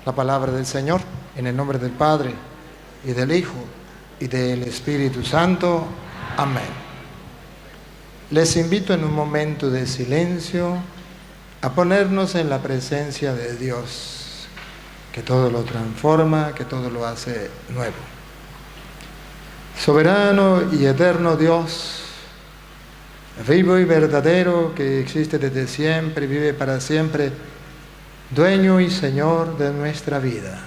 la palabra del Señor, en el nombre del Padre, y del Hijo, y del Espíritu Santo. Amén. Les invito en un momento de silencio a ponernos en la presencia de Dios, que todo lo transforma, que todo lo hace nuevo. Soberano y eterno Dios, vivo y verdadero, que existe desde siempre y vive para siempre, dueño y Señor de nuestra vida.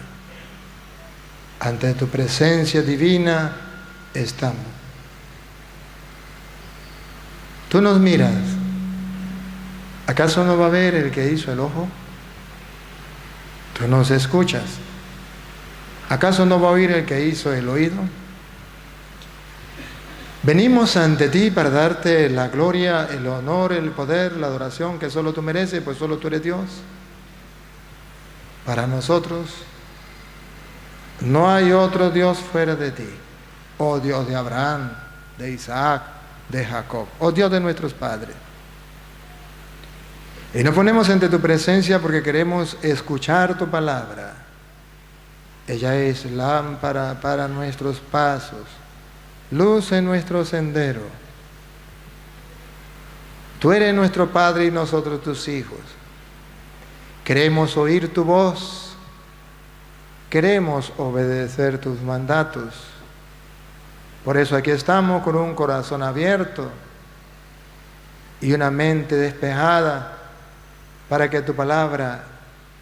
Ante tu presencia divina estamos. Tú nos miras. ¿Acaso no va a ver el que hizo el ojo? Tú nos escuchas. ¿Acaso no va a oír el que hizo el oído? Venimos ante ti para darte la gloria, el honor, el poder, la adoración que solo tú mereces, pues solo tú eres Dios. Para nosotros no hay otro Dios fuera de ti, oh Dios de Abraham, de Isaac, de Jacob, oh Dios de nuestros padres. Y nos ponemos ante tu presencia porque queremos escuchar tu palabra. Ella es lámpara para nuestros pasos, luz en nuestro sendero. Tú eres nuestro Padre y nosotros tus hijos. Queremos oír tu voz, queremos obedecer tus mandatos. Por eso aquí estamos con un corazón abierto y una mente despejada para que tu palabra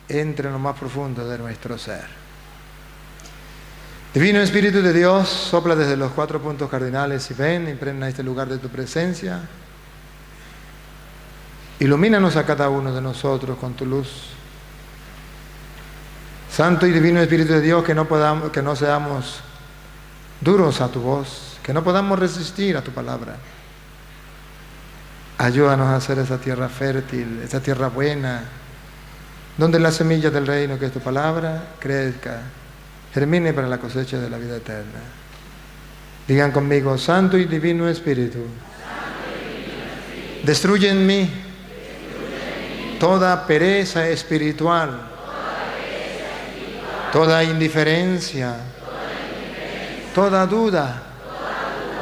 entre en lo más profundo de nuestro ser. Divino Espíritu de Dios, sopla desde los 4 puntos cardinales y ven, impregna este lugar de tu presencia. Ilumínanos a cada uno de nosotros con tu luz. Santo y divino Espíritu de Dios, que no seamos duros a tu voz, que no podamos resistir a tu palabra. Ayúdanos a hacer esa tierra fértil, esa tierra buena, donde la semilla del reino, que es tu palabra, crezca, germine para la cosecha de la vida eterna. Digan conmigo: Santo y divino Espíritu, destruye en mí toda pereza espiritual, toda indiferencia, toda duda,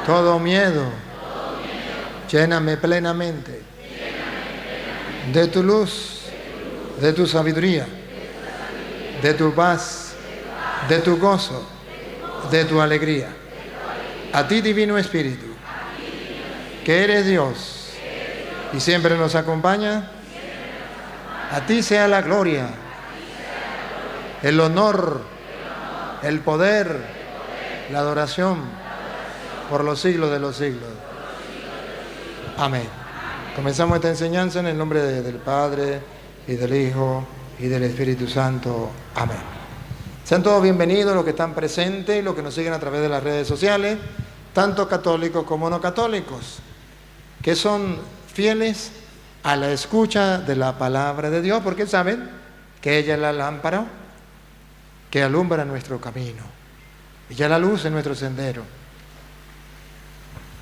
todo miedo. Lléname plenamente de tu luz, de tu sabiduría, de tu paz, de tu gozo, de tu alegría. A ti, divino Espíritu, que eres Dios y siempre nos acompaña, a ti sea la gloria, el honor, el poder, la adoración por los siglos de los siglos. Amén. Comenzamos esta enseñanza en el nombre del Padre y del Hijo y del Espíritu Santo. Amén. Sean todos bienvenidos los que están presentes y los que nos siguen a través de las redes sociales, tanto católicos como no católicos, que son fieles a la escucha de la palabra de Dios, porque saben que ella es la lámpara que alumbra nuestro camino, ella es la luz en nuestro sendero.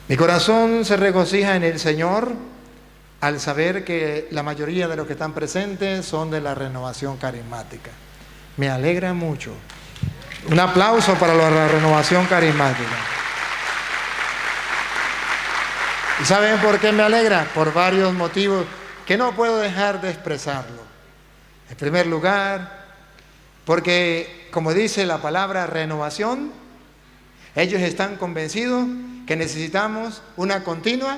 Mi corazón se regocija en el Señor al saber que la mayoría de los que están presentes son de la renovación carismática. Me alegra mucho. Un aplauso para la renovación carismática. ¿Y saben por qué me alegra? Por varios motivos que no puedo dejar de expresarlo. En primer lugar, porque como dice la palabra renovación, ellos están convencidos que necesitamos una continua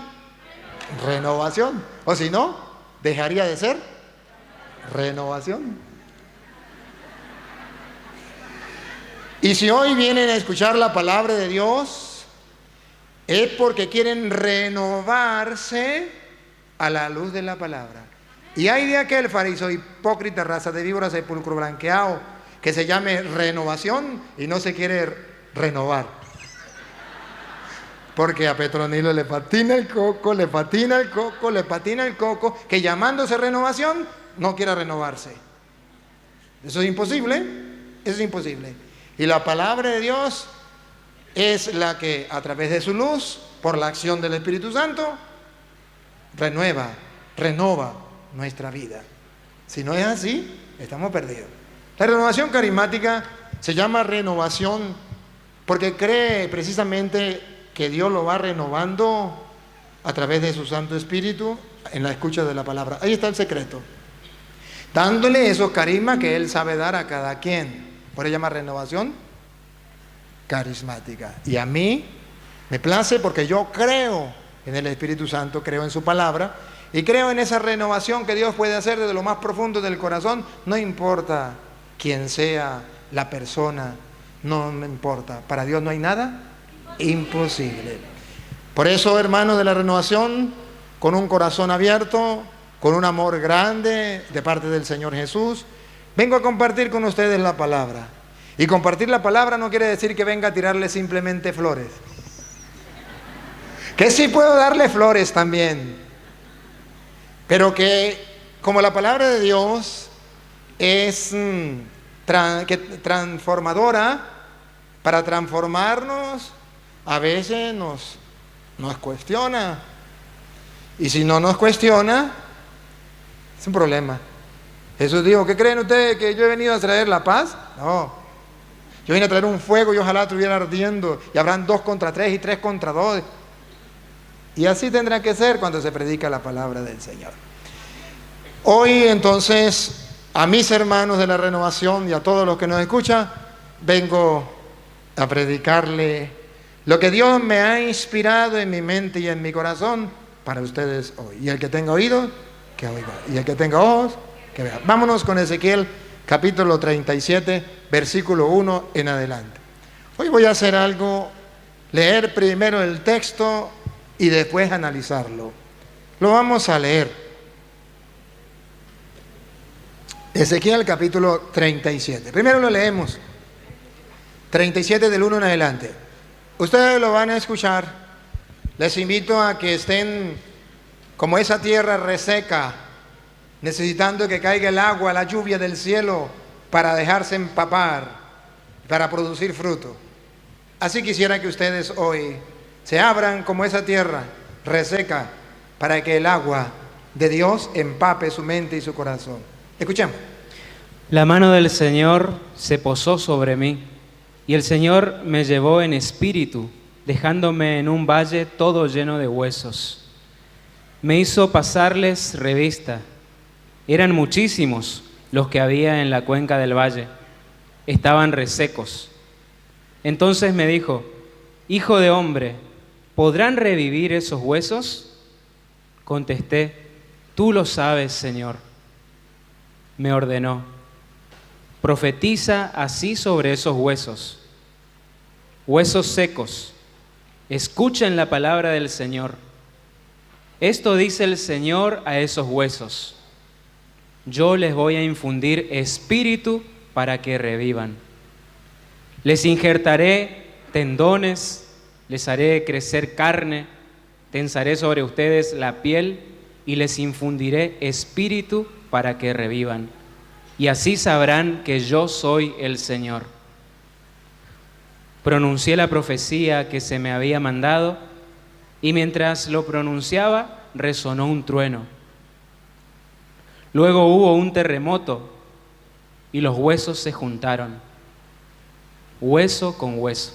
renovación. O si no, dejaría de ser renovación. Y si hoy vienen a escuchar la palabra de Dios, es porque quieren renovarse a la luz de la palabra. Y hay de aquel fariseo hipócrita, raza de víbora, sepulcro blanqueado, que se llame renovación y no se quiere renovar. Porque a Petronilo le patina el coco, le patina el coco, le patina el coco, que llamándose renovación no quiera renovarse. Eso es imposible, eso es imposible. Y la palabra de Dios es la que a través de su luz, por la acción del Espíritu Santo, renova nuestra vida. Si no es así, estamos perdidos. La renovación carismática se llama renovación porque cree precisamente que Dios lo va renovando a través de su Santo Espíritu en la escucha de la palabra. Ahí está el secreto. Dándole esos carismas que Él sabe dar a cada quien. Por eso se llama renovación carismática. Y a mí me place porque yo creo en el Espíritu Santo, creo en su palabra y creo en esa renovación que Dios puede hacer desde lo más profundo del corazón. No importa quién sea la persona, no me importa. Para Dios no hay nada imposible. Por eso, hermanos de la renovación, con un corazón abierto, con un amor grande de parte del Señor Jesús, vengo a compartir con ustedes la palabra. Y compartir la palabra no quiere decir que venga a tirarle simplemente flores. Que sí puedo darle flores también. Pero que como la palabra de Dios es transformadora, para transformarnos a veces nos cuestiona. Y si no nos cuestiona, es un problema. Jesús dijo, ¿qué creen ustedes? ¿Que yo he venido a traer la paz? No. Yo vine a traer un fuego y ojalá estuviera ardiendo. Y habrán 2 contra 3 y 3 contra 2. Y así tendrá que ser cuando se predica la palabra del Señor. Hoy entonces, a mis hermanos de la renovación y a todos los que nos escuchan, vengo a predicarle lo que Dios me ha inspirado en mi mente y en mi corazón para ustedes hoy. Y el que tenga oído, que oiga. Y el que tenga ojos, que vea. Vámonos con Ezequiel capítulo 37, versículo 1 en adelante. Hoy voy a hacer algo, leer primero el texto y después analizarlo. Lo vamos a leer. Ezequiel capítulo 37. Primero lo leemos. 37 del 1 en adelante. Ustedes lo van a escuchar. Les invito a que estén como esa tierra reseca, necesitando que caiga el agua, la lluvia del cielo para dejarse empapar, para producir fruto. Así quisiera que ustedes hoy se abran como esa tierra reseca para que el agua de Dios empape su mente y su corazón. Escuchemos. La mano del Señor se posó sobre mí, y el Señor me llevó en espíritu, dejándome en un valle todo lleno de huesos. Me hizo pasarles revista. Eran muchísimos los que había en la cuenca del valle. Estaban resecos. Entonces me dijo, Hijo de hombre, ¿podrán revivir esos huesos? Contesté, tú lo sabes, Señor. Me ordenó, profetiza así sobre esos huesos. Huesos secos, escuchen la palabra del Señor. Esto dice el Señor a esos huesos. Yo les voy a infundir espíritu para que revivan. Les injertaré tendones, les haré crecer carne, tensaré sobre ustedes la piel y les infundiré espíritu para que revivan. Y así sabrán que yo soy el Señor. Pronuncié la profecía que se me había mandado y mientras lo pronunciaba resonó un trueno. Luego hubo un terremoto y los huesos se juntaron, hueso con hueso.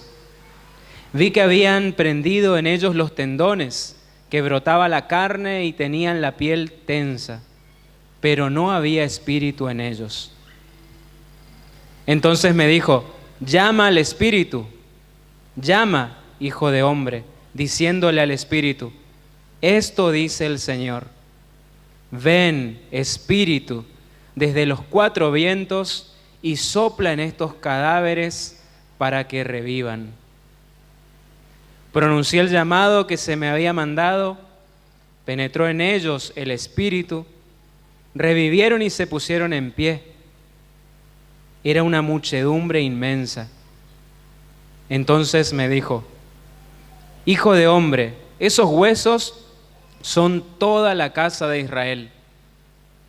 Vi que habían prendido en ellos los tendones, que brotaba la carne y tenían la piel tensa, pero no había espíritu en ellos. Entonces me dijo, llama al espíritu, llama, hijo de hombre, diciéndole al espíritu, esto dice el Señor, ven, espíritu, desde los 4 vientos y sopla en estos cadáveres para que revivan. Pronuncié el llamado que se me había mandado, penetró en ellos el espíritu, revivieron y se pusieron en pie. Era una muchedumbre inmensa. Entonces me dijo, Hijo de hombre, esos huesos son toda la casa de Israel.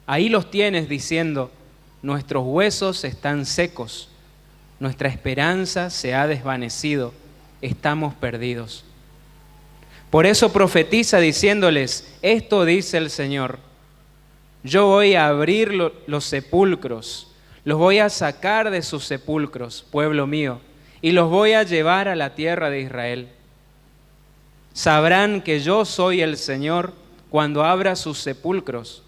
Ahí los tienes diciendo, nuestros huesos están secos, nuestra esperanza se ha desvanecido, estamos perdidos. Por eso profetiza diciéndoles, esto dice el Señor, yo voy a abrir los sepulcros, Los voy a sacar de sus sepulcros, pueblo mío, y los voy a llevar a la tierra de Israel. Sabrán que yo soy el Señor cuando abra sus sepulcros,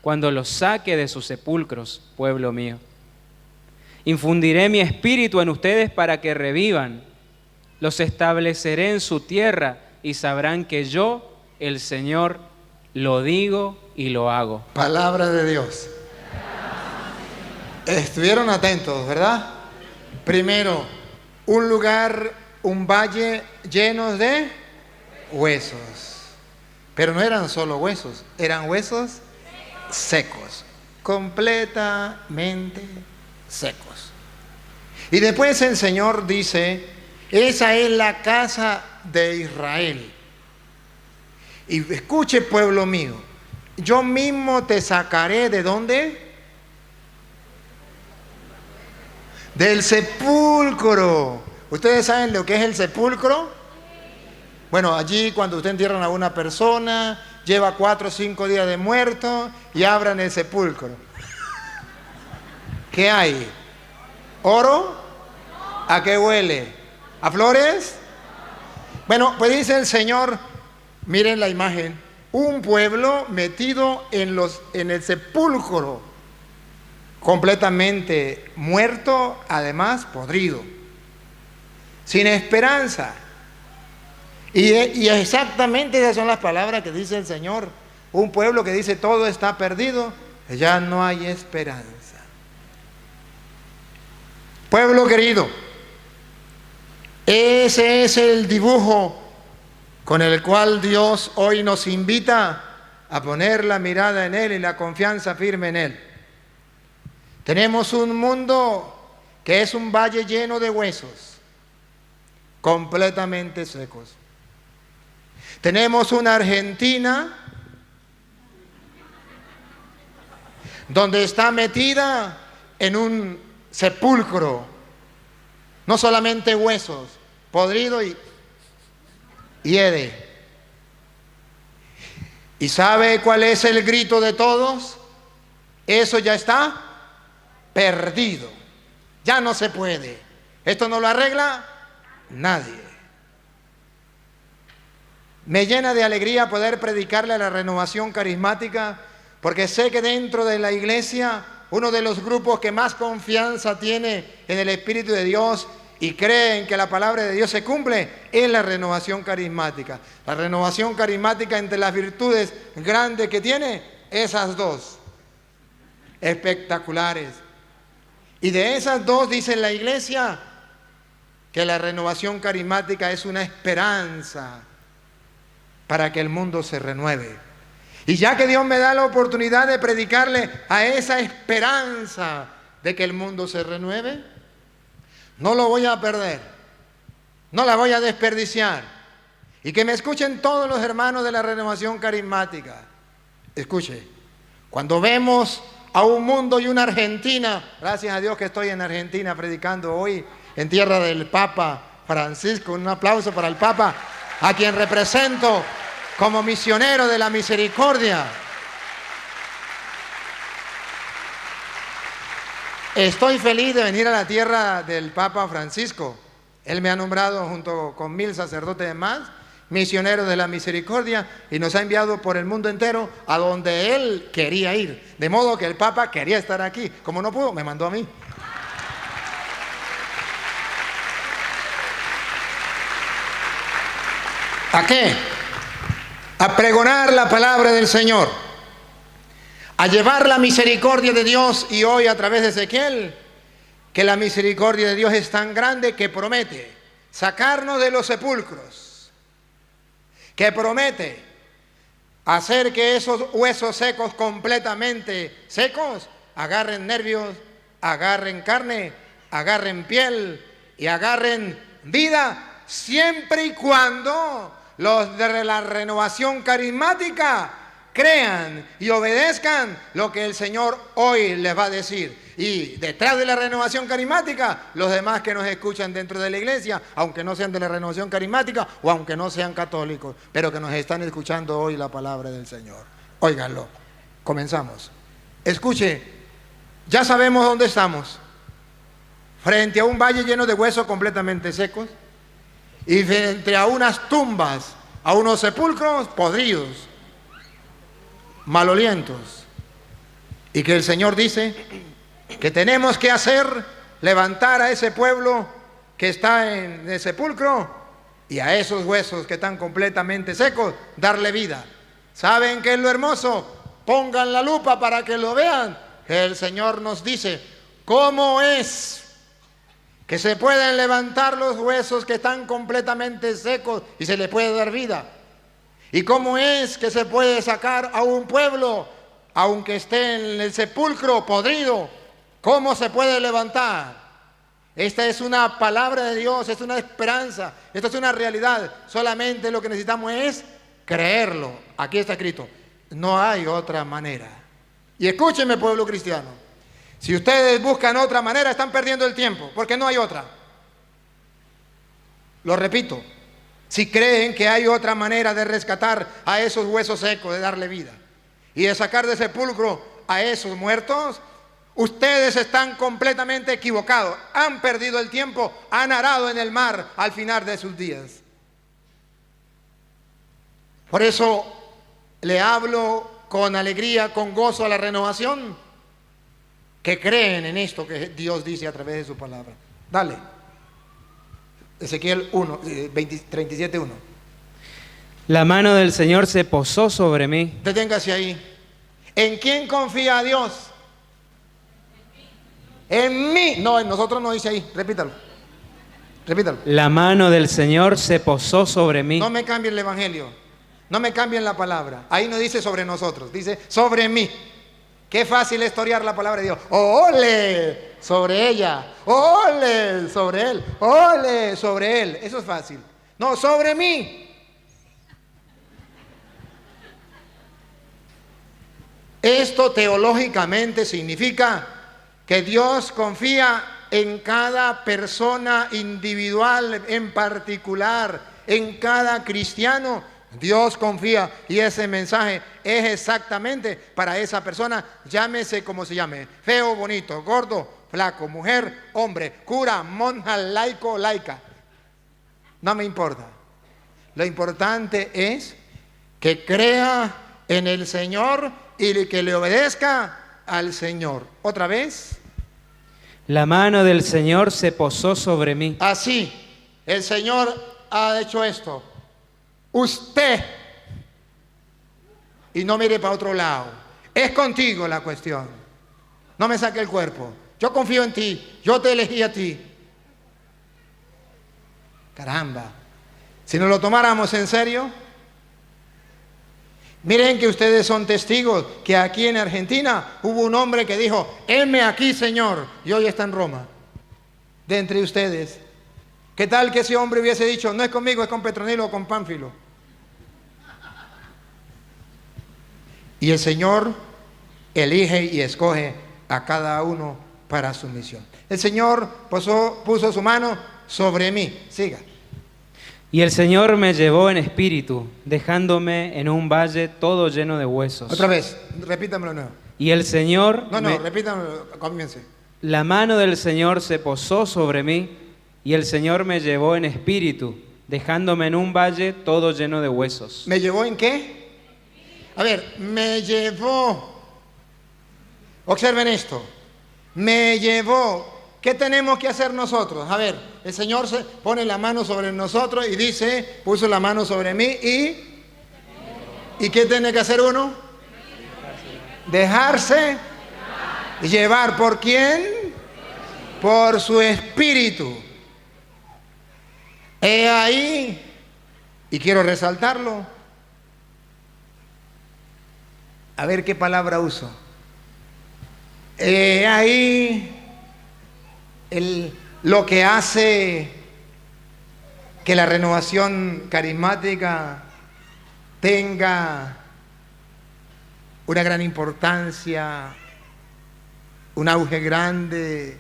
cuando los saque de sus sepulcros, pueblo mío. Infundiré mi espíritu en ustedes para que revivan. Los estableceré en su tierra y sabrán que yo, el Señor, lo digo y lo hago. Palabra de Dios. Estuvieron atentos, ¿verdad? Primero, un lugar, un valle lleno de huesos. Pero no eran solo huesos, eran huesos secos, completamente secos. Y después el Señor dice, esa es la casa de Israel. Y escuche, pueblo mío, yo mismo te sacaré ¿de dónde? Del sepulcro. ¿Ustedes saben lo que es el sepulcro? Bueno, allí cuando usted entierran a una persona, lleva 4 o 5 días de muerto y abran el sepulcro. ¿Qué hay? ¿Oro? ¿A qué huele? ¿A flores? Bueno, pues dice el Señor, miren la imagen, un pueblo metido en el sepulcro, completamente muerto, además podrido, sin esperanza. Y exactamente esas son las palabras que dice el Señor. Un pueblo que dice todo está perdido, ya no hay esperanza. Pueblo querido, ese es el dibujo con el cual Dios hoy nos invita a poner la mirada en Él y la confianza firme en Él. Tenemos un mundo que es un valle lleno de huesos, completamente secos. Tenemos una Argentina donde está metida en un sepulcro, no solamente huesos, podrido y hiede. ¿Y sabe cuál es el grito de todos? Eso ya está perdido, ya no se puede. Esto no lo arregla nadie. Me llena de alegría poder predicarle a la renovación carismática, porque sé que dentro de la iglesia uno de los grupos que más confianza tiene en el Espíritu de Dios y creen que la palabra de Dios se cumple es la renovación carismática. La renovación carismática, entre las virtudes grandes que tiene, esas dos espectaculares. Y de esas dos dice la iglesia que la renovación carismática es una esperanza para que el mundo se renueve. Y ya que Dios me da la oportunidad de predicarle a esa esperanza de que el mundo se renueve, no lo voy a perder, no la voy a desperdiciar. Y que me escuchen todos los hermanos de la renovación carismática. Escuche, cuando vemos a un mundo y una Argentina, gracias a Dios que estoy en Argentina predicando hoy en tierra del Papa Francisco, un aplauso para el Papa, a quien represento como misionero de la misericordia. Estoy feliz de venir a la tierra del Papa Francisco. Él me ha nombrado junto con 1000 sacerdotes más, misioneros de la misericordia, y nos ha enviado por el mundo entero a donde él quería ir. De modo que el Papa quería estar aquí. Como no pudo, me mandó a mí. ¿A qué? A pregonar la palabra del Señor, a llevar la misericordia de Dios. Y hoy a través de Ezequiel, que la misericordia de Dios es tan grande que promete sacarnos de los sepulcros, que promete hacer que esos huesos secos, completamente secos, agarren nervios, agarren carne, agarren piel y agarren vida, siempre y cuando los de la renovación carismática crean y obedezcan lo que el Señor hoy les va a decir. Y detrás de la renovación carismática, los demás que nos escuchan dentro de la iglesia, aunque no sean de la renovación carismática o aunque no sean católicos, pero que nos están escuchando hoy la palabra del Señor. Óiganlo. Comenzamos. Escuche, Ya sabemos dónde estamos. Frente a un valle lleno de huesos completamente secos y frente a unas tumbas, a unos sepulcros podridos, malolientos. Y que el Señor dice que tenemos que hacer, levantar a ese pueblo que está en el sepulcro y a esos huesos que están completamente secos, darle vida. ¿Saben qué es lo hermoso? Pongan la lupa para que lo vean. El Señor nos dice cómo es que se pueden levantar los huesos que están completamente secos y se les puede dar vida. Y cómo es que se puede sacar a un pueblo, aunque esté en el sepulcro podrido, cómo se puede levantar. Esta es una palabra de Dios, es una esperanza, esta es una realidad. Solamente lo que necesitamos es creerlo. Aquí está escrito, no hay otra manera. Y escúchenme, pueblo cristiano. Si ustedes buscan otra manera, están perdiendo el tiempo, porque no hay otra. Lo repito, si creen que hay otra manera de rescatar a esos huesos secos, de darle vida, y de sacar del sepulcro a esos muertos, ustedes están completamente equivocados. Han perdido el tiempo, han arado en el mar al final de sus días. Por eso le hablo con alegría, con gozo a la renovación, que creen en esto que Dios dice a través de su palabra. Dale. Ezequiel 37:1. La mano del Señor se posó sobre mí. Deténgase ahí. ¿En quién confía Dios? En mí. No, en nosotros no dice ahí. Repítalo. Repítalo. La mano del Señor se posó sobre mí. No me cambien el evangelio. No me cambien la palabra. Ahí no dice sobre nosotros, dice sobre mí. Qué fácil es torear la palabra de Dios. ¡Ole! Sobre ella. ¡Ole! Sobre él. ¡Ole! Sobre él. Eso es fácil. No, sobre mí. Esto teológicamente significa que Dios confía en cada persona individual, en particular, en cada cristiano. Dios confía y ese mensaje es exactamente para esa persona, llámese como se llame, feo, bonito, gordo, flaco, mujer, hombre, cura, monja, laico, laica. No me importa. Lo importante es que crea en el Señor y que le obedezca al Señor. Otra vez. La mano del Señor se posó sobre mí. Así, el Señor ha hecho esto. Usted, y no mire para otro lado, es contigo la cuestión. No me saque el cuerpo. Yo confío en ti, yo te elegí a ti. Caramba, si nos lo tomáramos en serio. Miren que ustedes son testigos que aquí en Argentina hubo un hombre que dijo, heme aquí, Señor, y hoy está en Roma, de entre ustedes. ¿Qué tal que ese hombre hubiese dicho, no es conmigo, es con Petronilo o con Pánfilo? Y el Señor elige y escoge a cada uno para su misión. El Señor puso su mano sobre mí. Siga. Y el Señor me llevó en espíritu, dejándome en un valle todo lleno de huesos. Otra vez, repítamelo nuevo. Y el Señor... repítamelo, comience. La mano del Señor se posó sobre mí, y el Señor me llevó en espíritu, dejándome en un valle todo lleno de huesos. ¿Me llevó en qué? A ver, me llevó. Observen esto. Me llevó. ¿Qué tenemos que hacer nosotros? A ver, el Señor se pone la mano sobre nosotros y dice, puso la mano sobre mí ¿y qué tiene que hacer uno? Dejarse llevar. ¿Por quién? Por su espíritu. He ahí, y quiero resaltarlo, a ver qué palabra uso. He ahí lo que hace que la renovación carismática tenga una gran importancia, un auge grande.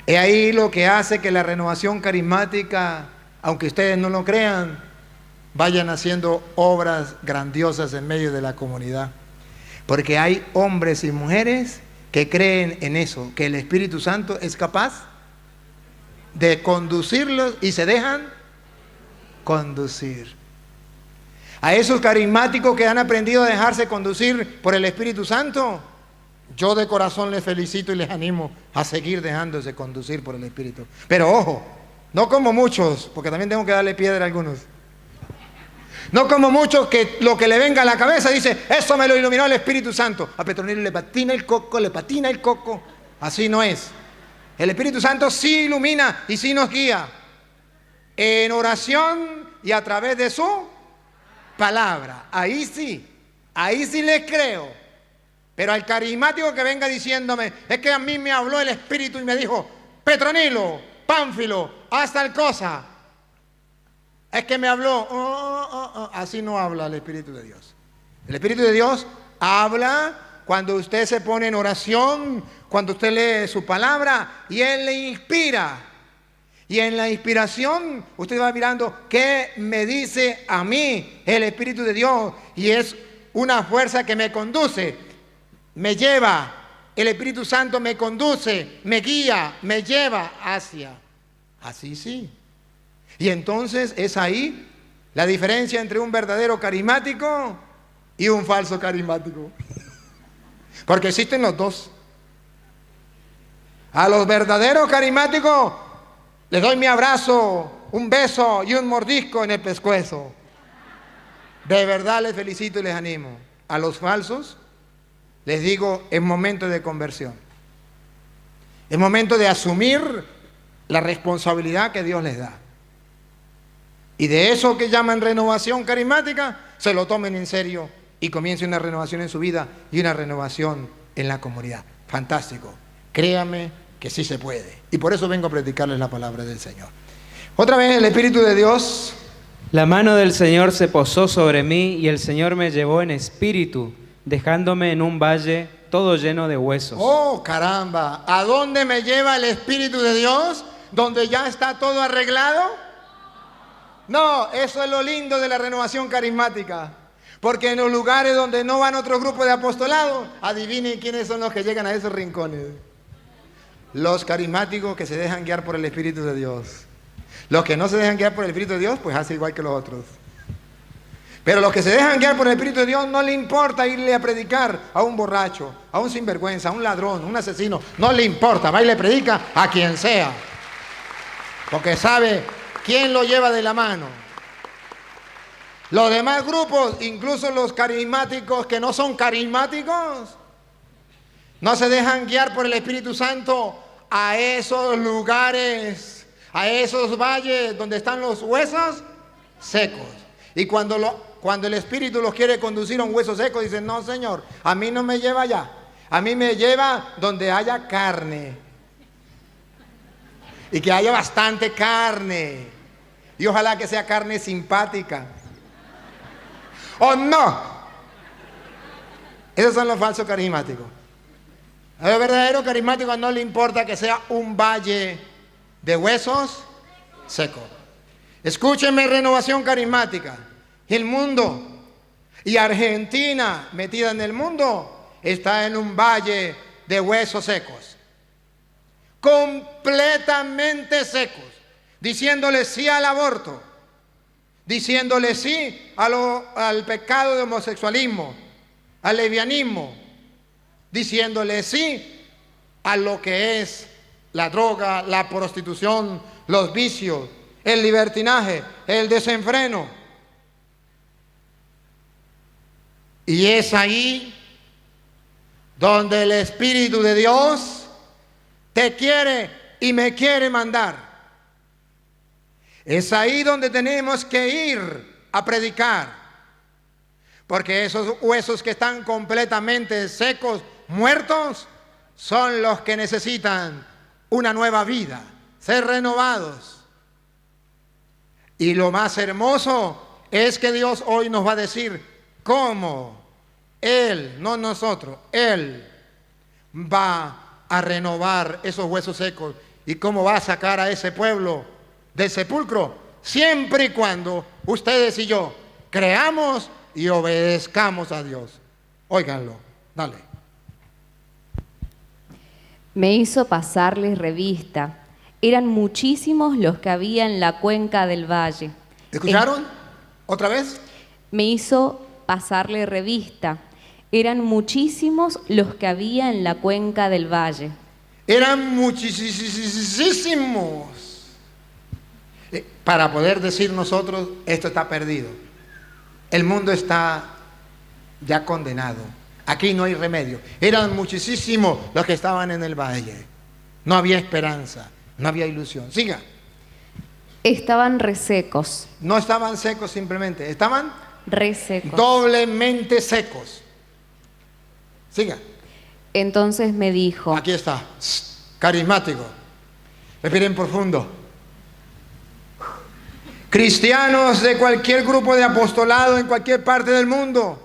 He ahí lo que hace que la renovación carismática, aunque ustedes no lo crean, vayan haciendo obras grandiosas en medio de la comunidad. Porque hay hombres y mujeres que creen en eso, que el Espíritu Santo es capaz de conducirlos y se dejan conducir. A esos carismáticos que han aprendido a dejarse conducir por el Espíritu Santo, yo de corazón les felicito y les animo a seguir dejándose conducir por el Espíritu. Pero ojo, no como muchos, porque también tengo que darle piedra a algunos. No como muchos que lo que le venga a la cabeza dice, eso me lo iluminó el Espíritu Santo. A Petronilo le patina el coco. Así no es. El Espíritu Santo sí ilumina y sí nos guía en oración y a través de su palabra. Ahí sí les creo. Pero al carismático que venga diciéndome, es que a mí me habló el Espíritu y me dijo, Petronilo, Pánfilo, haz tal cosa. Es que me habló, así no habla el Espíritu de Dios. El Espíritu de Dios habla cuando usted se pone en oración, cuando usted lee su palabra y Él le inspira. Y en la inspiración usted va mirando qué me dice a mí el Espíritu de Dios. Y es una fuerza que me conduce, me lleva. El Espíritu Santo me conduce, me guía, me lleva hacia. Así sí. Y entonces es ahí la diferencia entre un verdadero carismático y un falso carismático. Porque existen los dos. A los verdaderos carismáticos les doy mi abrazo, un beso y un mordisco en el pescuezo. De verdad les felicito y les animo. A los falsos les digo, es momento de conversión. Es momento de asumir la responsabilidad que Dios les da. Y de eso que llaman renovación carismática, se lo tomen en serio y comience una renovación en su vida y una renovación en la comunidad. Fantástico. Créame que sí se puede. Y por eso vengo a predicarles la palabra del Señor. Otra vez el Espíritu de Dios. La mano del Señor se posó sobre mí y el Señor me llevó en espíritu, dejándome en un valle todo lleno de huesos. ¡Oh, caramba! ¿A dónde me lleva el Espíritu de Dios? ¿Donde ya está todo arreglado? No, eso es lo lindo de la renovación carismática. Porque en los lugares donde no van otros grupos de apostolado, adivinen quiénes son los que llegan a esos rincones. Los carismáticos que se dejan guiar por el Espíritu de Dios. Los que no se dejan guiar por el Espíritu de Dios, pues hace igual que los otros. Pero los que se dejan guiar por el Espíritu de Dios no le importa irle a predicar a un borracho, a un sinvergüenza, a un ladrón, a un asesino. No le importa, va y le predica a quien sea. Porque sabe quién lo lleva de la mano. Los demás grupos, incluso los carismáticos que no son carismáticos, no se dejan guiar por el Espíritu Santo a esos lugares, a esos valles donde están los huesos secos. Y cuando el Espíritu los quiere conducir a un hueso seco, dicen, no, Señor, a mí no me lleva allá. A mí me lleva donde haya carne. Y que haya bastante carne. Y ojalá que sea carne simpática. ¡Oh, no! Esos son los falsos carismáticos. A los verdaderos carismáticos no le importa que sea un valle de huesos secos. Escúchenme, renovación carismática. El mundo y Argentina, metida en el mundo, está en un valle de huesos secos. Completamente secos. Diciéndole sí al aborto. Diciéndole sí al pecado de homosexualismo, al lesbianismo, diciéndole sí a lo que es la droga, la prostitución, los vicios, el libertinaje, el desenfreno. Y es ahí donde el Espíritu de Dios te quiere y me quiere mandar. Es ahí donde tenemos que ir a predicar. Porque esos huesos que están completamente secos, muertos, son los que necesitan una nueva vida, ser renovados. Y lo más hermoso es que Dios hoy nos va a decir cómo Él, no nosotros, Él va a renovar esos huesos secos y cómo va a sacar a ese pueblo del sepulcro, siempre y cuando ustedes y yo creamos y obedezcamos a Dios. Óiganlo, dale. Me hizo pasarles revista. Eran muchísimos los que había en la cuenca del valle. ¿Escucharon? ¿Otra vez? Me hizo pasarle revista. Eran muchísimos los que había en la cuenca del valle. Eran muchísimos. Para poder decir nosotros, esto está perdido. El mundo está ya condenado. Aquí no hay remedio. Eran muchísimos los que estaban en el valle. No había esperanza, no había ilusión. Siga. Estaban resecos. No estaban secos simplemente, estaban Resecos. doblemente secos. Siga. Entonces me dijo, Aquí está, carismático. Respiren profundo. Cristianos de cualquier grupo de apostolado en cualquier parte del mundo,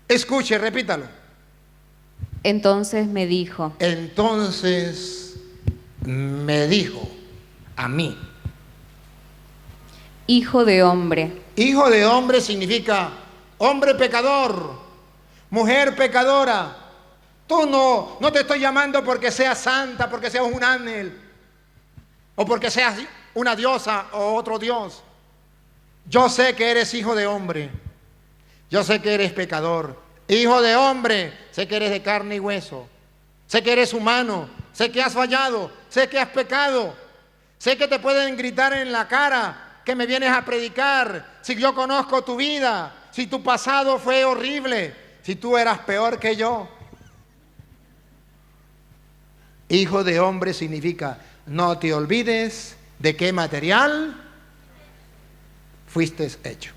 escuche, repítalo. entonces me dijo, Entonces me dijo a mí. hijo de hombre, Hijo de hombre significa hombre pecador, mujer pecadora. Tú no te estoy llamando porque seas santa, porque seas un ángel, o porque seas una diosa o otro dios. Yo sé que eres hijo de hombre. Yo sé que eres pecador. Hijo de hombre, sé que eres de carne y hueso. Sé que eres humano. Sé que has fallado. Sé que has pecado. Sé que te pueden gritar en la cara que me vienes a predicar. Si yo conozco tu vida, si tu pasado fue horrible, si tú eras peor que yo. Hijo de hombre significa no te olvides de qué material fuiste hecho.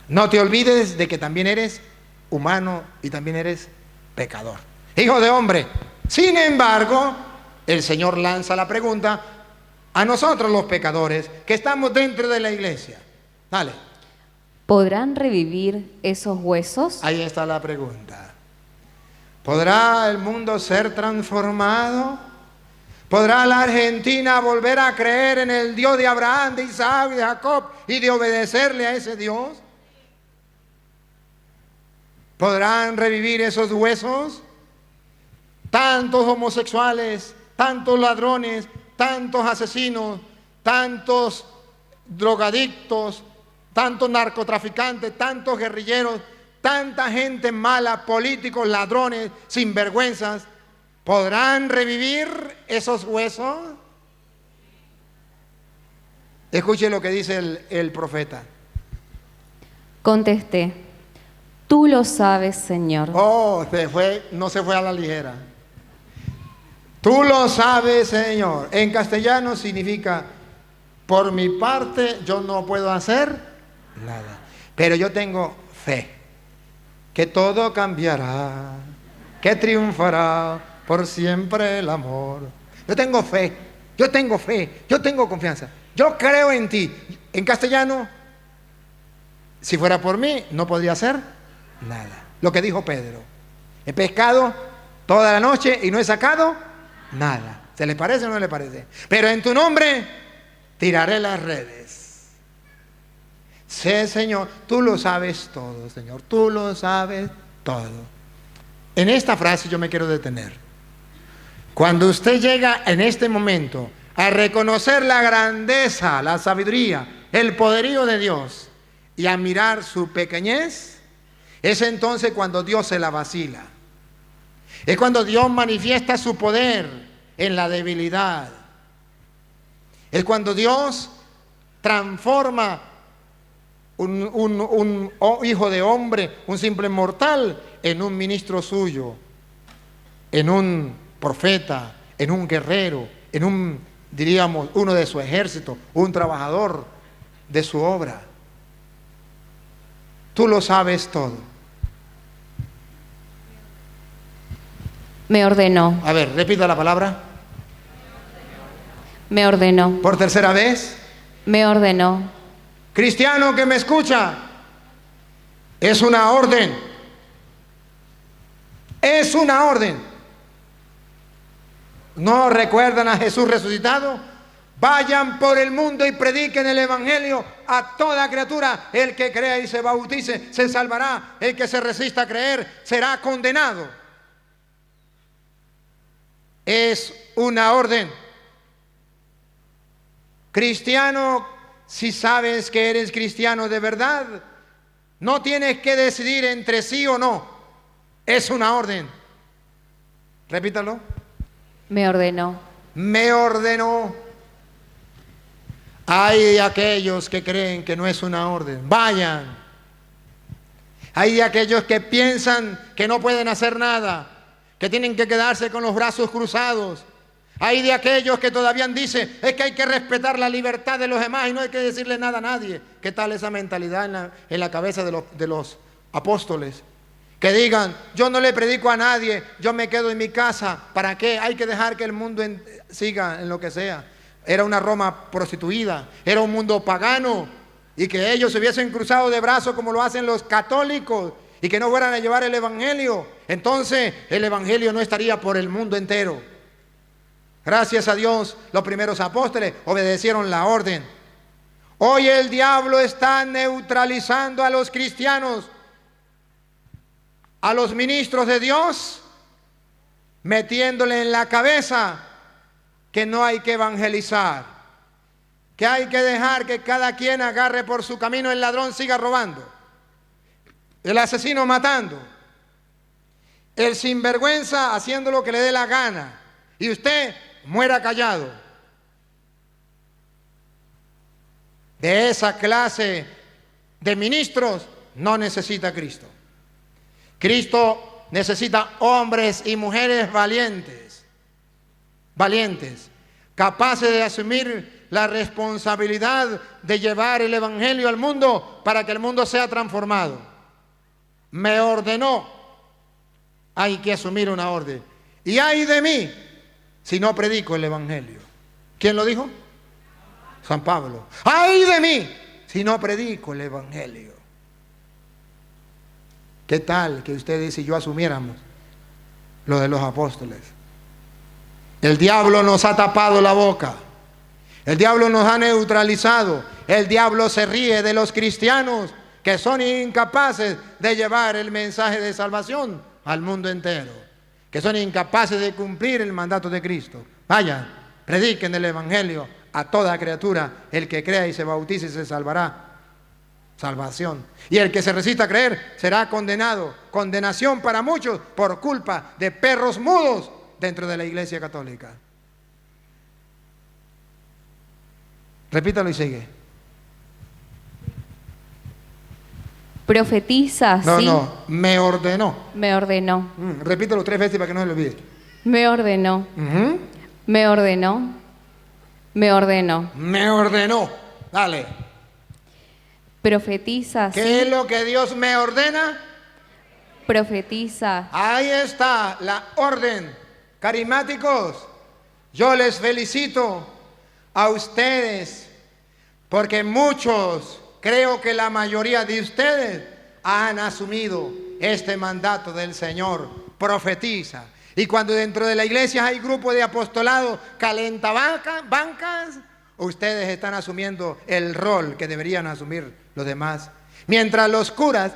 No te olvides de que también eres humano y también eres pecador. Hijo de hombre. Sin embargo, el Señor lanza la pregunta a nosotros los pecadores que estamos dentro de la iglesia. Dale. ¿podrán revivir esos huesos? Ahí está la pregunta. ¿Podrá el mundo ser transformado? ¿Podrá la Argentina volver a creer en el Dios de Abraham, de Isaac y de Jacob y de obedecerle a ese Dios? ¿Podrán revivir esos huesos? Tantos homosexuales, tantos ladrones, tantos asesinos, tantos drogadictos, tantos narcotraficantes, tantos guerrilleros, tanta gente mala, políticos, ladrones, sinvergüenzas, ¿podrán revivir esos huesos? Escuche lo que dice el profeta. Contesté, tú lo sabes, Señor. Oh, no se fue a la ligera. Tú lo sabes, Señor. En castellano significa, por mi parte yo no puedo hacer nada, pero yo tengo fe que todo cambiará, que triunfará por siempre el amor. Yo tengo fe, yo tengo confianza. Yo creo en ti. En castellano, si fuera por mí, no podría hacer nada. Lo que dijo Pedro. He pescado toda la noche y no he sacado nada. ¿Se le parece o no le parece? Pero en tu nombre tiraré las redes. Sé, Señor, tú lo sabes todo, Señor. Tú lo sabes todo. En esta frase yo me quiero detener. Cuando usted llega en este momento a reconocer la grandeza, la sabiduría, el poderío de Dios y a mirar su pequeñez, es entonces cuando Dios se la vacila. Es cuando Dios manifiesta su poder en la debilidad. Es cuando Dios transforma un hijo de hombre, un simple mortal, en un ministro suyo, en un profeta, en un guerrero, en un, diríamos, uno de su ejército, un trabajador de su obra. Tú lo sabes todo. Me ordenó, A ver, repita la palabra. me ordenó, Por tercera vez. me ordenó. Cristiano que me escucha, es una orden. Es una orden. ¿No recuerdan a Jesús resucitado? Vayan por el mundo y prediquen el evangelio a toda criatura. El que crea y se bautice se salvará. El que se resista a creer será condenado. es una orden. Cristiano, si sabes que eres cristiano de verdad, no tienes que decidir entre sí o no. Es una orden. Repítalo. Me ordenó. Me ordenó. Hay de aquellos que creen que no es una orden. Vayan. Hay de aquellos que piensan que no pueden hacer nada, que tienen que quedarse con los brazos cruzados. Hay de aquellos que todavía dicen, es que hay que respetar la libertad de los demás y no hay que decirle nada a nadie. ¿Qué tal esa mentalidad en la cabeza de los apóstoles? Que digan, yo no le predico a nadie, yo me quedo en mi casa. ¿Para qué? Hay que dejar que el mundo siga en lo que sea. Era una Roma prostituida, era un mundo pagano, y que ellos se hubiesen cruzado de brazos como lo hacen los católicos y que no fueran a llevar el evangelio. Entonces el evangelio no estaría por el mundo entero. Gracias a Dios, los primeros apóstoles obedecieron la orden. Hoy el diablo está neutralizando a los cristianos, a los ministros de Dios, metiéndole en la cabeza que no hay que evangelizar, que hay que dejar que cada quien agarre por su camino, el ladrón siga robando, el asesino matando, el sinvergüenza haciendo lo que le dé la gana, y usted muera callado. De esa clase de ministros no necesita Cristo. Cristo necesita hombres y mujeres valientes, capaces de asumir la responsabilidad de llevar el evangelio al mundo para que el mundo sea transformado. Me ordenó. Hay que asumir una orden. Y ay de mí si no predico el evangelio. ¿Quién lo dijo? San Pablo. Ay de mí si no predico el evangelio. ¿Qué tal que ustedes y yo asumiéramos lo de los apóstoles? El diablo nos ha tapado la boca. El diablo nos ha neutralizado. El diablo se ríe de los cristianos que son incapaces de llevar el mensaje de salvación al mundo entero, que son incapaces de cumplir el mandato de Cristo. Vayan, prediquen el evangelio a toda criatura. El que crea y se bautice se salvará. Salvación. Y el que se resista a creer será condenado. Condenación para muchos por culpa de perros mudos dentro de la Iglesia Católica. Repítalo y sigue. Profetiza, No, sí. no, me ordenó. Me ordenó. Repítelo 3 veces para que no se lo olvide. Me ordenó. Me ordenó. Me ordenó. Me ordenó. Dale. Profetiza, ¿Qué sí. es lo que Dios me ordena? Profetiza. Ahí está la orden. Carismáticos, yo les felicito a ustedes porque muchos, creo que la mayoría de ustedes han asumido este mandato del Señor. Profetiza. Y cuando dentro de la iglesia hay grupos de apostolado calentabancas, ustedes están asumiendo el rol que deberían asumir los demás. Mientras los curas,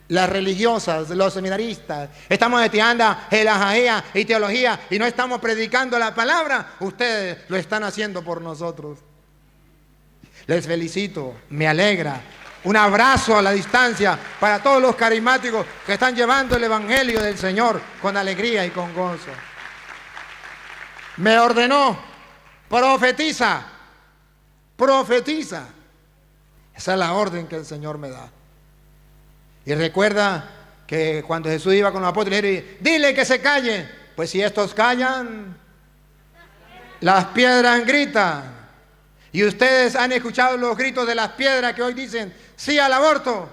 las religiosas, los seminaristas, estamos estudiando elajía y teología y no estamos predicando la palabra, ustedes lo están haciendo por nosotros. Les felicito, me alegra. Un abrazo a la distancia para todos los carismáticos que están llevando el evangelio del Señor con alegría y con gozo. Me ordenó, profetiza, profetiza. Esa es la orden que el Señor me da. Y recuerda que cuando Jesús iba con los apóstoles, dijo, dile que se callen. Pues si estos callan, las piedras gritan. Y ustedes han escuchado los gritos de las piedras que hoy dicen sí al aborto.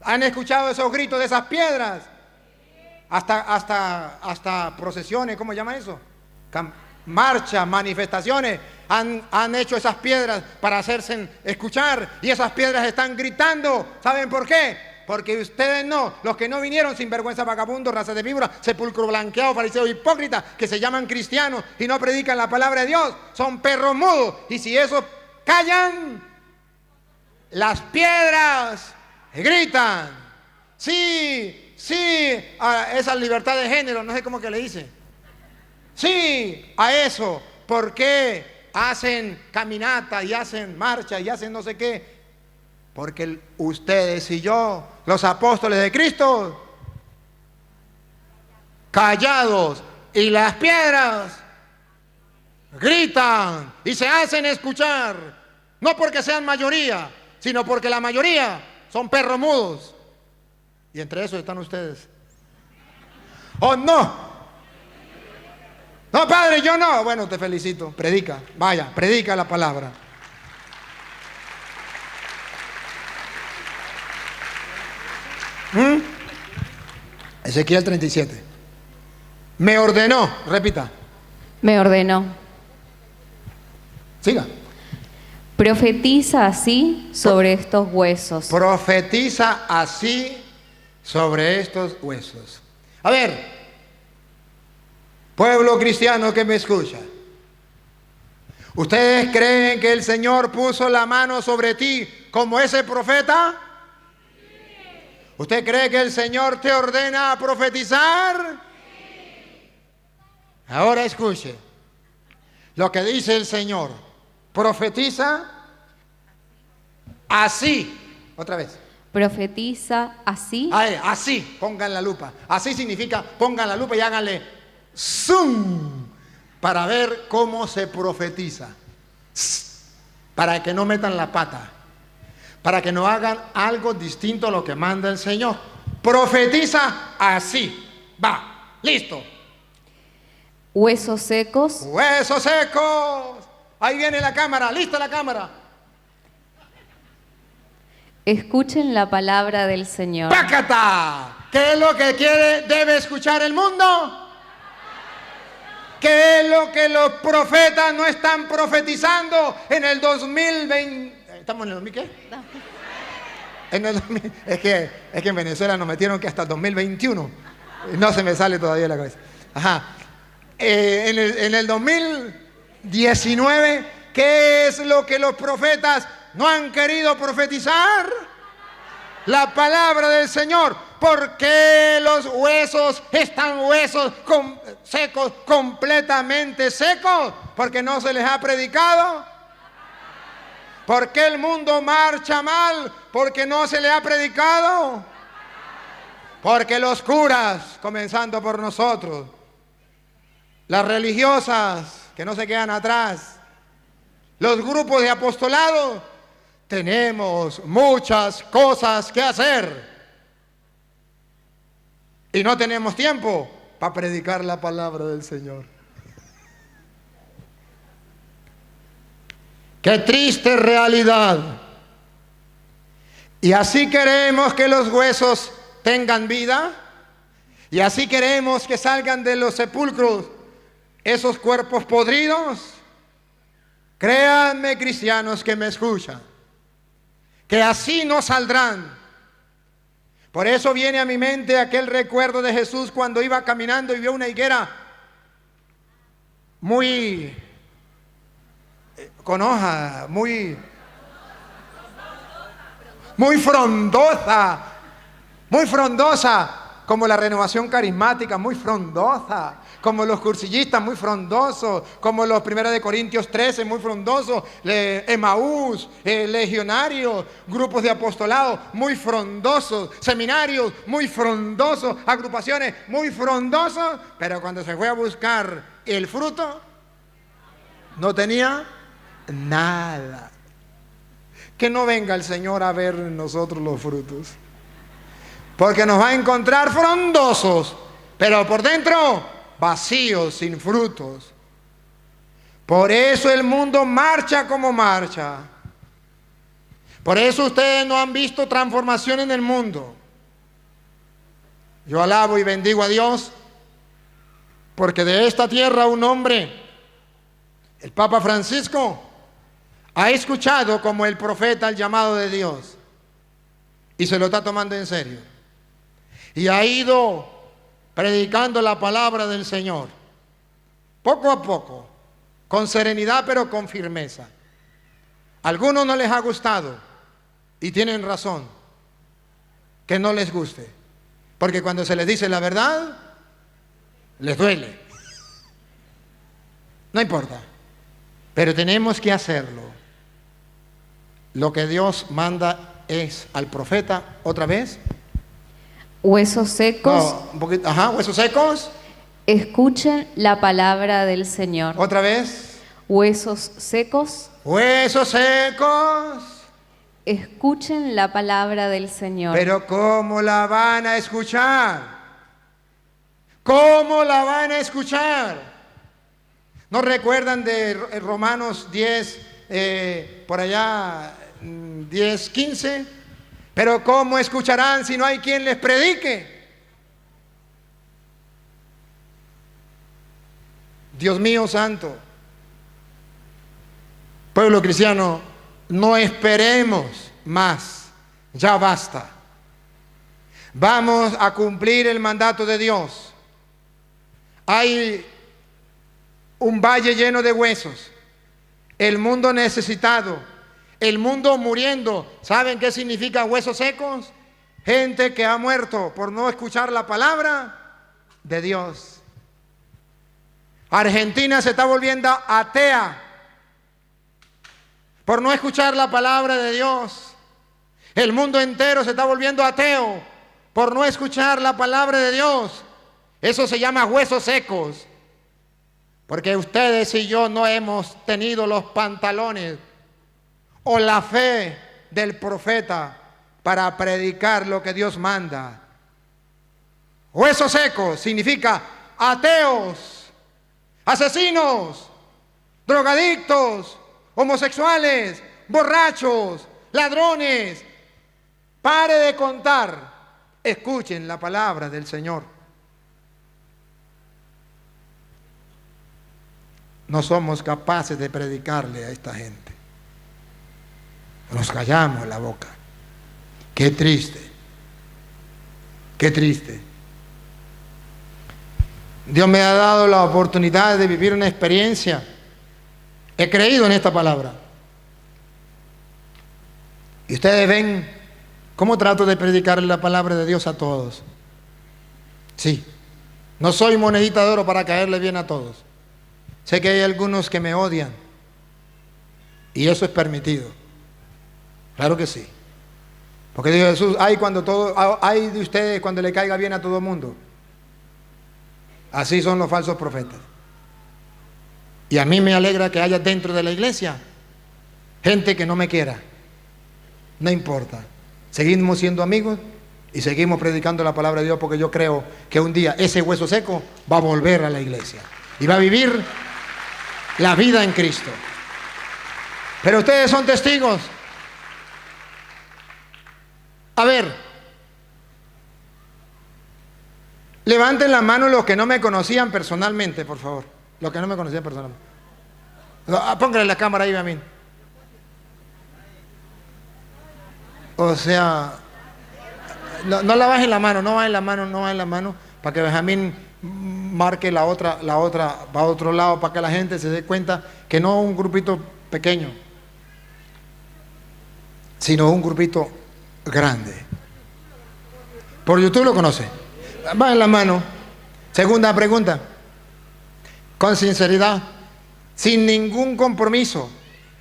¿Han escuchado esos gritos de esas piedras? Hasta procesiones, ¿cómo se llama eso? Marchas, manifestaciones, han hecho esas piedras para hacerse escuchar, y esas piedras están gritando. ¿Saben por qué? Porque ustedes no, los que no vinieron, sinvergüenza, vagabundos, raza de víbora, sepulcro blanqueado, fariseos, hipócritas, que se llaman cristianos y no predican la palabra de Dios, son perros mudos. Y si esos callan, las piedras gritan. Sí, sí a esa libertad de género, no sé cómo que le dice. Sí a eso. ¿Por qué hacen caminata y hacen marcha y hacen no sé qué? Porque ustedes y yo, los apóstoles de Cristo, callados, y las piedras gritan y se hacen escuchar, no porque sean mayoría, sino porque la mayoría son perros mudos, y entre esos están ustedes. ¿O no? No, padre, yo no. Bueno, te felicito, predica, vaya, predica la palabra. Ezequiel 37. Me ordenó, repita. Me ordenó. Siga. Profetiza así sobre estos huesos. Profetiza así sobre estos huesos. A ver, pueblo cristiano que me escucha, ¿ustedes creen que el Señor puso la mano sobre ti como ese profeta? ¿Usted cree que el Señor te ordena a profetizar? Ahora escuche lo que dice el Señor. Profetiza así. Otra vez. Profetiza así. Así, pongan la lupa. Así significa, pongan la lupa y háganle zoom para ver cómo se profetiza. Para que no metan la pata. Para que no hagan algo distinto a lo que manda el Señor. Profetiza así. Va, listo. Huesos secos. Huesos secos. Ahí viene la cámara, lista la cámara. Escuchen la palabra del Señor. ¡Pácata! ¿Qué es lo que debe escuchar el mundo? ¿Qué es lo que los profetas no están profetizando en el 2020? ¿Estamos en el 2000 qué? En el 2000, es que en Venezuela nos metieron que hasta el 2021. No se me sale todavía la cabeza. Ajá. En el 2019, ¿qué es lo que los profetas no han querido profetizar? La palabra del Señor. ¿Por qué los huesos están secos, completamente secos? Porque no se les ha predicado. ¿Por qué el mundo marcha mal? Porque no se le ha predicado. Porque los curas, comenzando por nosotros, las religiosas que no se quedan atrás, los grupos de apostolado, tenemos muchas cosas que hacer y no tenemos tiempo para predicar la palabra del Señor. Qué triste realidad. Y así queremos que los huesos tengan vida, y así queremos que salgan de los sepulcros esos cuerpos podridos. Créanme, cristianos que me escuchan, que así no saldrán. Por eso viene a mi mente aquel recuerdo de Jesús cuando iba caminando y vio una higuera muy con hoja, muy frondosa, como la Renovación Carismática, muy frondosa, como los cursillistas, muy frondosos, como los 1 de Corintios 13, muy frondosos, Emaús, legionarios, grupos de apostolado, muy frondosos, seminarios, muy frondosos, agrupaciones, muy frondosos, pero cuando se fue a buscar el fruto, no tenía nada. Que no venga el Señor a ver en nosotros los frutos, porque nos va a encontrar frondosos, pero por dentro vacíos, sin frutos. Por eso el mundo marcha como marcha. Por eso ustedes no han visto transformación en el mundo. Yo alabo y bendigo a Dios, porque de esta tierra un hombre, el Papa Francisco, ha escuchado como el profeta el llamado de Dios y se lo está tomando en serio. Y ha ido predicando la palabra del Señor, poco a poco, con serenidad pero con firmeza. A algunos no les ha gustado y tienen razón que no les guste. Porque cuando se les dice la verdad, les duele. No importa, pero tenemos que hacerlo. Lo que Dios manda es al profeta, otra vez. Huesos secos, No, un poquito, ajá, huesos secos. escuchen la palabra del Señor. Otra vez. Huesos secos, Huesos secos. escuchen la palabra del Señor. Pero ¿cómo la van a escuchar? ¿Cómo la van a escuchar? ¿No recuerdan de Romanos 10, por allá, 10, 15? Pero ¿cómo escucharán si no hay quien les predique? Dios mío santo. Pueblo cristiano, no esperemos más. Ya basta. Vamos a cumplir el mandato de Dios. Hay un valle lleno de huesos, el mundo necesitado, el mundo muriendo. ¿Saben qué significa huesos secos? Gente que ha muerto por no escuchar la palabra de Dios. Argentina se está volviendo atea por no escuchar la palabra de Dios. El mundo entero se está volviendo ateo por no escuchar la palabra de Dios. Eso se llama huesos secos. Porque ustedes y yo no hemos tenido los pantalones o la fe del profeta para predicar lo que Dios manda. Huesos secos significa ateos, asesinos, drogadictos, homosexuales, borrachos, ladrones. Pare de contar. Escuchen la palabra del Señor. No somos capaces de predicarle a esta gente. Nos callamos la boca. Qué triste. Qué triste. Dios me ha dado la oportunidad de vivir una experiencia. He creído en esta palabra. Y ustedes ven cómo trato de predicarle la palabra de Dios a todos. Sí. No soy monedita de oro para caerle bien a todos. Sé que hay algunos que me odian y eso es permitido. Claro que sí. Porque dijo Jesús, hay de ustedes cuando le caiga bien a todo el mundo. Así son los falsos profetas. Y a mí me alegra que haya dentro de la iglesia gente que no me quiera. No importa. Seguimos siendo amigos y seguimos predicando la palabra de Dios, porque yo creo que un día ese hueso seco va a volver a la iglesia y va a vivir la vida en Cristo. Pero ustedes son testigos. A ver, levanten la mano los que no me conocían personalmente, por favor. Los que no me conocían personalmente. Póngale la cámara ahí a mí. O sea, no la bajen la mano, no bajen la mano, para que Benjamín marque la otra para otro lado, para que la gente se dé cuenta que no un grupito pequeño, sino un grupito grande. Por YouTube lo conoce. Bajen la mano. Segunda pregunta. Con sinceridad, sin ningún compromiso,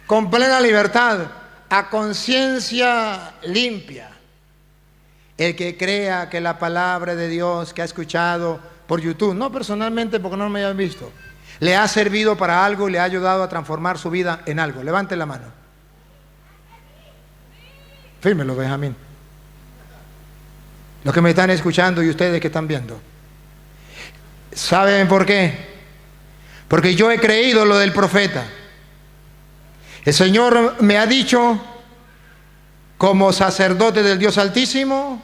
con plena libertad, a conciencia limpia. El que crea que la palabra de Dios que ha escuchado por YouTube, no personalmente porque no me hayan visto, le ha servido para algo y le ha ayudado a transformar su vida en algo. Levante la mano. Fírmelo, Benjamín. Los que me están escuchando y ustedes que están viendo. ¿Saben por qué? Porque yo he creído lo del profeta. El Señor me ha dicho, como sacerdote del Dios Altísimo,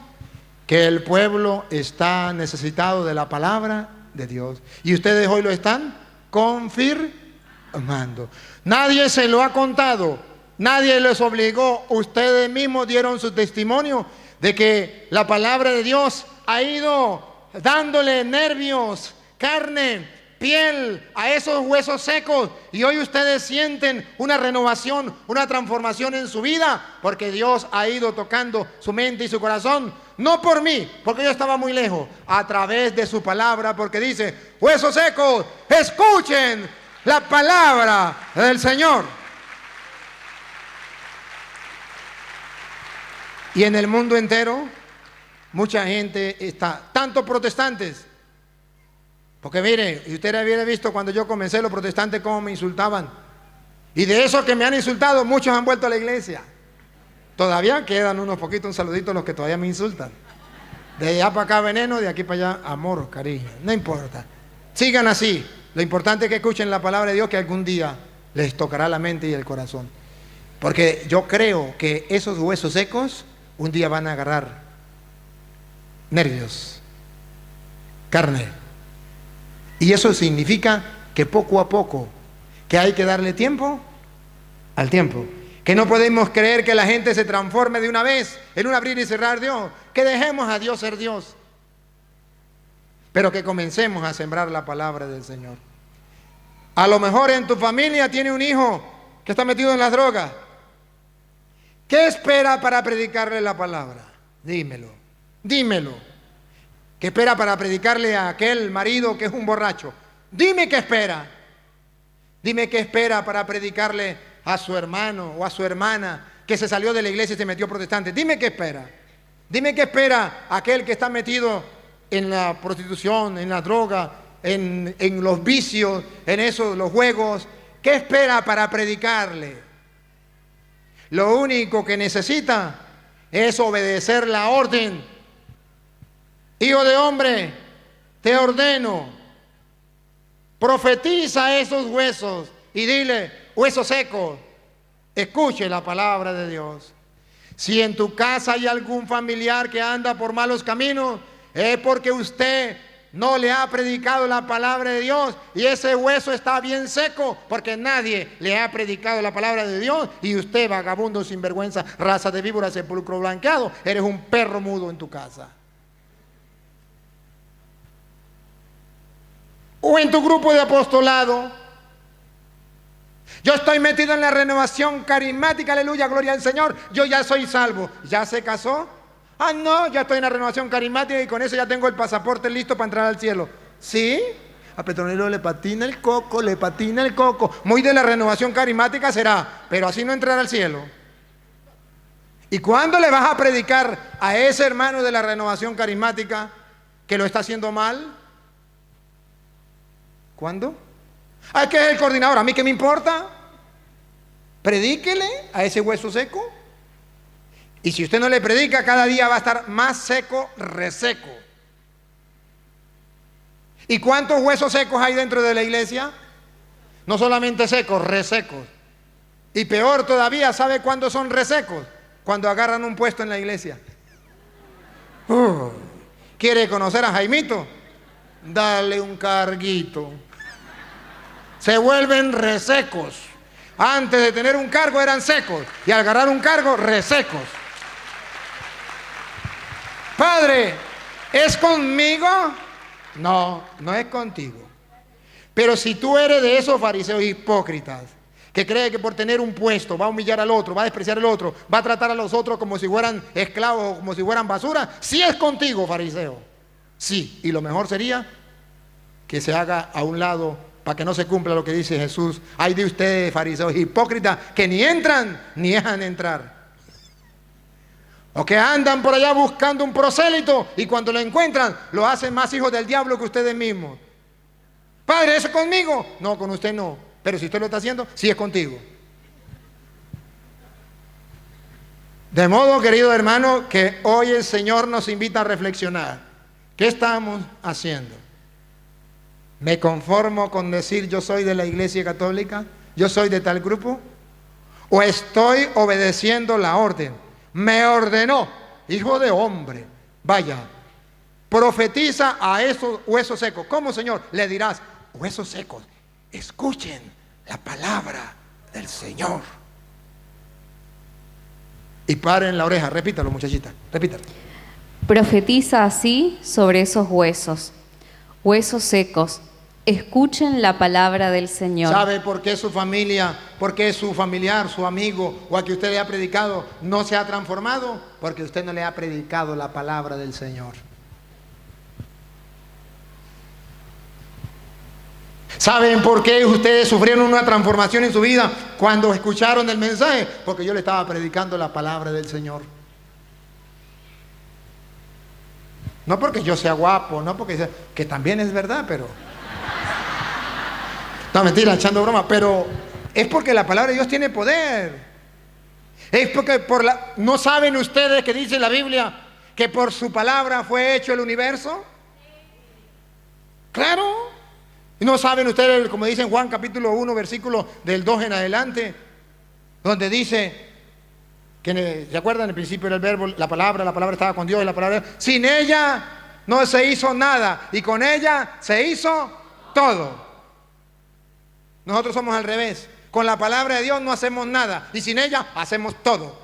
que el pueblo está necesitado de la palabra de Dios. Y ustedes hoy lo están confirmando. Nadie se lo ha contado, nadie les obligó. Ustedes mismos dieron su testimonio de que la palabra de Dios ha ido dándole nervios, carne, piel a esos huesos secos, y hoy ustedes sienten una renovación, una transformación en su vida, porque Dios ha ido tocando su mente y su corazón. no por mí, porque yo estaba muy lejos, a través de su palabra, porque dice, huesos secos, escuchen la palabra del Señor. Y en el mundo entero, mucha gente está, tanto protestantes, porque mire, y usted hubiera visto cuando yo comencé los protestantes cómo me insultaban. Y de esos que me han insultado, muchos han vuelto a la iglesia. Todavía quedan unos poquitos, un saludito a los que todavía me insultan. De allá para acá veneno, de aquí para allá amor, cariño, no importa. Sigan así. Lo importante es que escuchen la palabra de Dios, que algún día les tocará la mente y el corazón. Porque yo creo que esos huesos secos un día van a agarrar nervios, carne. Y eso significa que poco a poco, que hay que darle tiempo al tiempo. Que no podemos creer que la gente se transforme de una vez en un abrir y cerrar Dios. Que dejemos a Dios ser Dios. Pero que comencemos a sembrar la palabra del Señor. A lo mejor en tu familia tiene un hijo que está metido en las drogas. ¿Qué espera para predicarle la palabra? Dímelo, dímelo. ¿Qué espera para predicarle a aquel marido que es un borracho? Dime qué espera. Dime qué espera para predicarle a su hermano o a su hermana que se salió de la iglesia y se metió protestante. Dime qué espera. Dime qué espera aquel que está metido en la prostitución, en la droga, en los vicios, en eso, los juegos. ¿Qué espera para predicarle? Lo único que necesita es obedecer la orden. Hijo de hombre, te ordeno, profetiza a esos huesos y dile, huesos secos, escuche la palabra de Dios. Si en tu casa hay algún familiar que anda por malos caminos, es porque usted no le ha predicado la palabra de Dios y ese hueso está bien seco porque nadie le ha predicado la palabra de Dios. Y usted, vagabundo sinvergüenza, raza de víbora, sepulcro blanqueado, eres un perro mudo en tu casa. O en tu grupo de apostolado. Yo estoy metido en la renovación carismática, aleluya, gloria al Señor. Yo ya soy salvo. ¿Ya se casó? Ah, no, ya estoy en la renovación carismática y con eso ya tengo el pasaporte listo para entrar al cielo. ¿Sí? A Petronilo le patina el coco, le patina el coco. Muy de la renovación carismática será, pero así no entrará al cielo. ¿Y cuándo le vas a predicar a ese hermano de la renovación carismática que lo está haciendo mal? ¿Cuándo? Ah, que es el coordinador, ¿a mí qué me importa? Predíquele a ese hueso seco. Y si usted no le predica, cada día va a estar más seco, reseco. ¿Y cuántos huesos secos hay dentro de la iglesia? No solamente secos, resecos. Y peor todavía, ¿sabe cuándo son resecos? Cuando agarran un puesto en la iglesia. ¿Quiere conocer a Jaimito? Dale un carguito. Se vuelven resecos. Antes de tener un cargo eran secos y al agarrar un cargo, resecos. Padre, ¿es conmigo? No, no es contigo. Pero si tú eres de esos fariseos hipócritas que cree que por tener un puesto va a humillar al otro, va a despreciar al otro, va a tratar a los otros como si fueran esclavos o como si fueran basura, sí es contigo, fariseo. Sí, y lo mejor sería que se haga a un lado para que no se cumpla lo que dice Jesús. Ay de ustedes, fariseos hipócritas, que ni entran ni dejan entrar. O que andan por allá buscando un prosélito y cuando lo encuentran lo hacen más hijos del diablo que ustedes mismos. Padre, ¿eso es conmigo? No, con usted no. Pero si usted lo está haciendo, sí es contigo. De modo, querido hermano, que hoy el Señor nos invita a reflexionar. ¿Qué estamos haciendo? ¿Me conformo con decir yo soy de la Iglesia Católica? ¿Yo soy de tal grupo? ¿O estoy obedeciendo la orden? Me ordenó, hijo de hombre, vaya, profetiza a esos huesos secos. ¿Cómo, Señor? Le dirás, huesos secos, escuchen la palabra del Señor. Y paren la oreja, repítalo, muchachita, repítalo. Profetiza así sobre esos huesos, huesos secos. Escuchen la palabra del Señor. ¿Sabe por qué su familia, por qué su familiar, su amigo o a que usted le ha predicado no se ha transformado? Porque usted no le ha predicado la palabra del Señor. ¿Saben por qué ustedes sufrieron una transformación en su vida cuando escucharon el mensaje? Porque yo le estaba predicando la palabra del Señor. No porque yo sea guapo, no porque sea, que también es verdad, pero... No, mentira, echando broma, pero es porque la palabra de Dios tiene poder. Es porque ¿no saben ustedes que dice la Biblia que por su palabra fue hecho el universo? Claro. ¿Y no saben ustedes, como dice en Juan capítulo 1, versículo del 2 en adelante, donde dice que, ¿se acuerdan? El principio era el verbo, la palabra estaba con Dios y la palabra, sin ella no se hizo nada y con ella se hizo todo. Nosotros somos al revés. Con la palabra de Dios no hacemos nada y sin ella hacemos todo.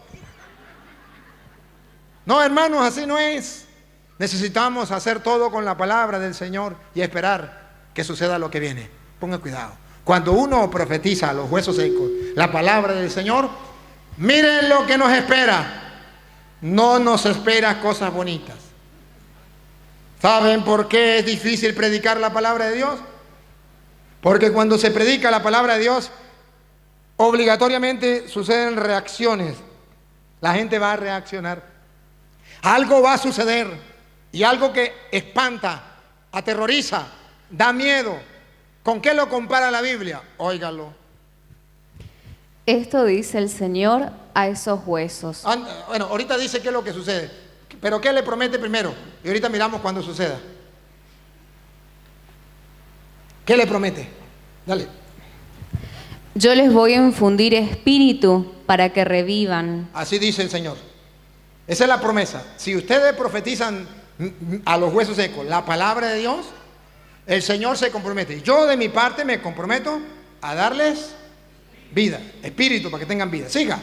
No, hermanos, así no es. Necesitamos hacer todo con la palabra del Señor y esperar que suceda lo que viene. Ponga cuidado. Cuando uno profetiza a los huesos secos la palabra del Señor, miren lo que nos espera. No nos espera cosas bonitas. ¿Saben por qué es difícil predicar la palabra de Dios? Porque cuando se predica la palabra de Dios, obligatoriamente suceden reacciones. La gente va a reaccionar. Algo va a suceder y algo que espanta, aterroriza, da miedo. ¿Con qué lo compara la Biblia? Óigalo. Esto dice el Señor a esos huesos. Bueno, ahorita dice qué es lo que sucede, pero ¿qué le promete primero? Y ahorita miramos cuando suceda. ¿Qué le promete? Dale. Yo les voy a infundir espíritu para que revivan. Así dice el Señor. Esa es la promesa. Si ustedes profetizan a los huesos secos la palabra de Dios, el Señor se compromete. Yo de mi parte me comprometo a darles vida, espíritu para que tengan vida. Siga.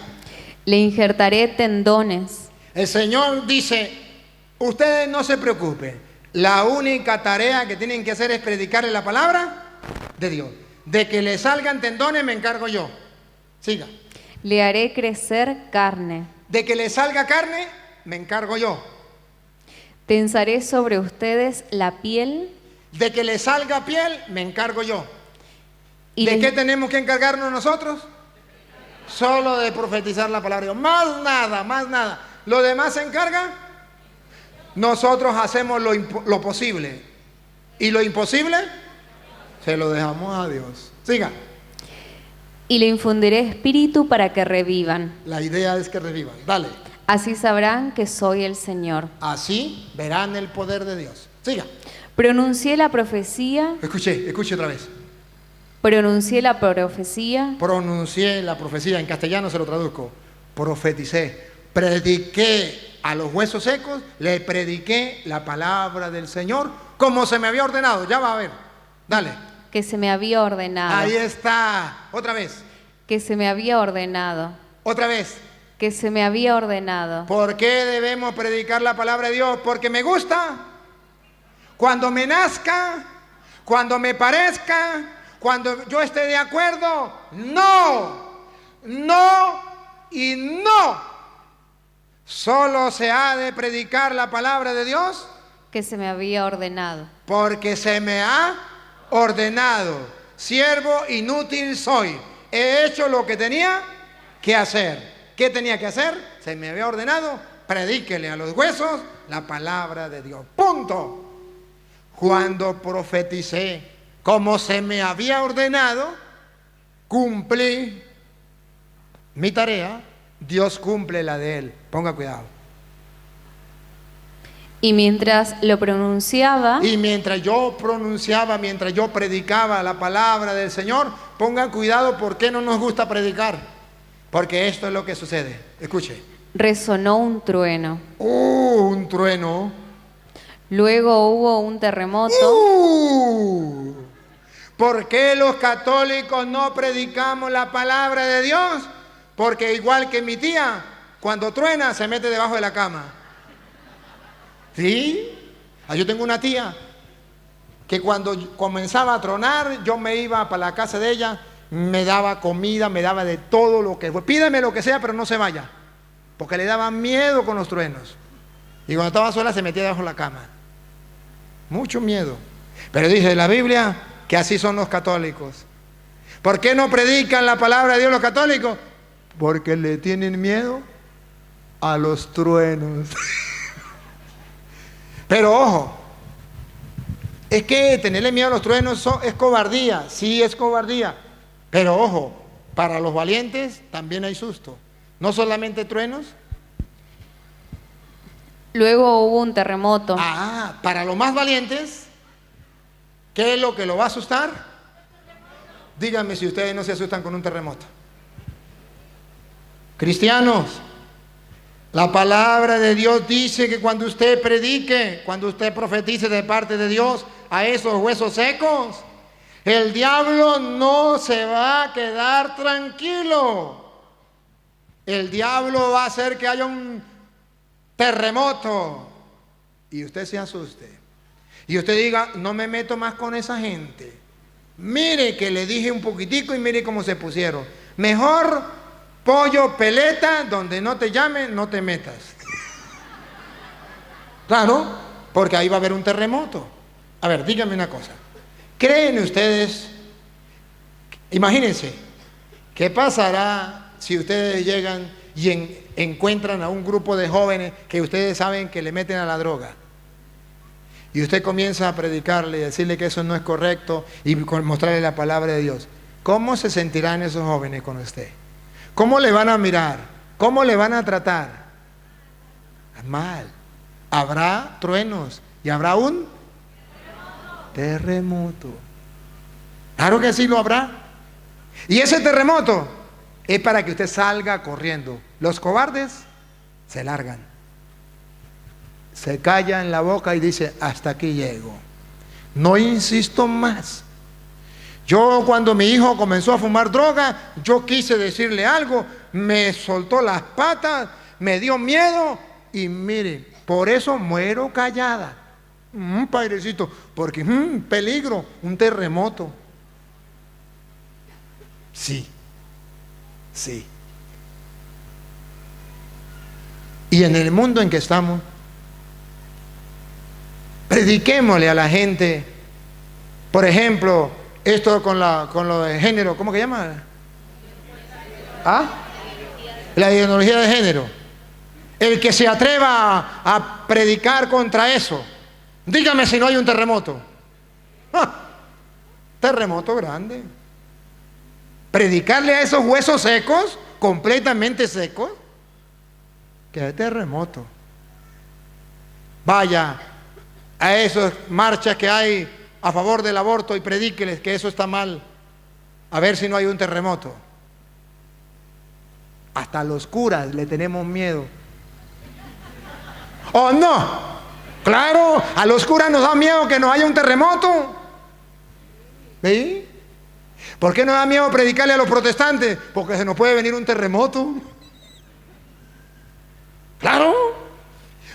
Le injertaré tendones. El Señor dice, ustedes no se preocupen. La única tarea que tienen que hacer es predicarle la palabra de Dios. De que le salgan tendones me encargo yo. Siga. Le haré crecer carne. De que le salga carne me encargo yo. Tensaré sobre ustedes la piel. De que le salga piel me encargo yo. ¿De qué tenemos que encargarnos nosotros? Solo de profetizar la palabra de Dios. Más nada, más nada. ¿Lo demás se encarga? Nosotros hacemos lo posible. ¿Y lo imposible? Se lo dejamos a Dios. Siga. Y le infundiré espíritu para que revivan. La idea es que revivan. Dale. Así sabrán que soy el Señor. Así verán el poder de Dios. Siga. Pronuncié la profecía. Escuche otra vez. Pronuncié la profecía. Pronuncié la profecía. En castellano se lo traduzco. Profeticé. Prediqué a los huesos secos. Le prediqué la palabra del Señor como se me había ordenado. Ya va a ver. Dale. Que se me había ordenado. Ahí está. Otra vez. Que se me había ordenado. Otra vez. Que se me había ordenado. ¿Por qué debemos predicar la palabra de Dios? Porque me gusta. Cuando me nazca, cuando me parezca, cuando yo esté de acuerdo. No, no y no. Solo se ha de predicar la palabra de Dios. Que se me había ordenado. Porque se me ha ordenado. Siervo inútil soy. He hecho lo que tenía que hacer. ¿Qué tenía que hacer? Se me había ordenado. Predíquele a los huesos la palabra de Dios. Punto. Cuando profeticé como se me había ordenado, cumplí mi tarea. Dios cumple la de Él. Ponga cuidado. Y mientras lo pronunciaba. Y mientras yo pronunciaba, mientras yo predicaba la palabra del Señor, pongan cuidado porque no nos gusta predicar. Porque esto es lo que sucede. Escuche. Resonó un trueno. Un trueno. Luego hubo un terremoto. ¿Por qué los católicos no predicamos la palabra de Dios? Porque igual que mi tía, cuando truena se mete debajo de la cama. ¿Sí? Yo tengo una tía que cuando comenzaba a tronar, yo me iba para la casa de ella, me daba comida, me daba de todo lo que fue. Pídeme lo que sea, pero no se vaya, porque le daba miedo con los truenos. Y cuando estaba sola se metía debajo de la cama. Mucho miedo. Pero dice la Biblia que así son los católicos. ¿Por qué no predican la palabra de Dios los católicos? Porque le tienen miedo a los truenos. Pero ojo, es que tenerle miedo a los truenos es cobardía. Sí, es cobardía. Pero ojo, para los valientes también hay susto. No solamente truenos. Luego hubo un terremoto. Ah, para los más valientes, ¿qué es lo que lo va a asustar? Díganme si ustedes no se asustan con un terremoto. Cristianos, la palabra de Dios dice que cuando usted predique, cuando usted profetice de parte de Dios a esos huesos secos, el diablo no se va a quedar tranquilo. El diablo va a hacer que haya un terremoto y usted se asuste y usted diga: no me meto más con esa gente. Mire que le dije un poquitico y mire cómo se pusieron. Mejor pollo peleta, donde no te llamen, no te metas. Claro, porque ahí va a haber un terremoto. A ver, díganme una cosa. ¿Creen ustedes? Imagínense, ¿qué pasará si ustedes llegan y encuentran a un grupo de jóvenes que ustedes saben que le meten a la droga? Y usted comienza a predicarle y decirle que eso no es correcto y mostrarle la palabra de Dios. ¿Cómo se sentirán esos jóvenes con usted? ¿Cómo le van a mirar? ¿Cómo le van a tratar? Mal. Habrá truenos y habrá un terremoto. Claro que sí lo habrá. Y ese terremoto es para que usted salga corriendo. Los cobardes se largan, se callan la boca y dice: hasta aquí llego, no insisto más. Yo, cuando mi hijo comenzó a fumar droga, yo quise decirle algo, me soltó las patas, me dio miedo y mire, por eso muero callada. Padrecito, porque peligro, un terremoto. Sí, sí. Y en el mundo en que estamos, prediquémosle a la gente, por ejemplo, esto con lo de género, ¿cómo que llama? ¿Ah? La ideología de género. El que se atreva a predicar contra eso, dígame si no hay un terremoto. Terremoto grande. Predicarle a esos huesos secos, completamente secos, que hay terremoto. Vaya a esas marchas que hay a favor del aborto y predíqueles que eso está mal, a ver si no hay un terremoto. Hasta a los curas le tenemos miedo. ¿O no? Claro, a los curas nos da miedo que no haya un terremoto. ¿Sí? ¿Por qué nos da miedo predicarle a los protestantes? Porque se nos puede venir un terremoto. Claro.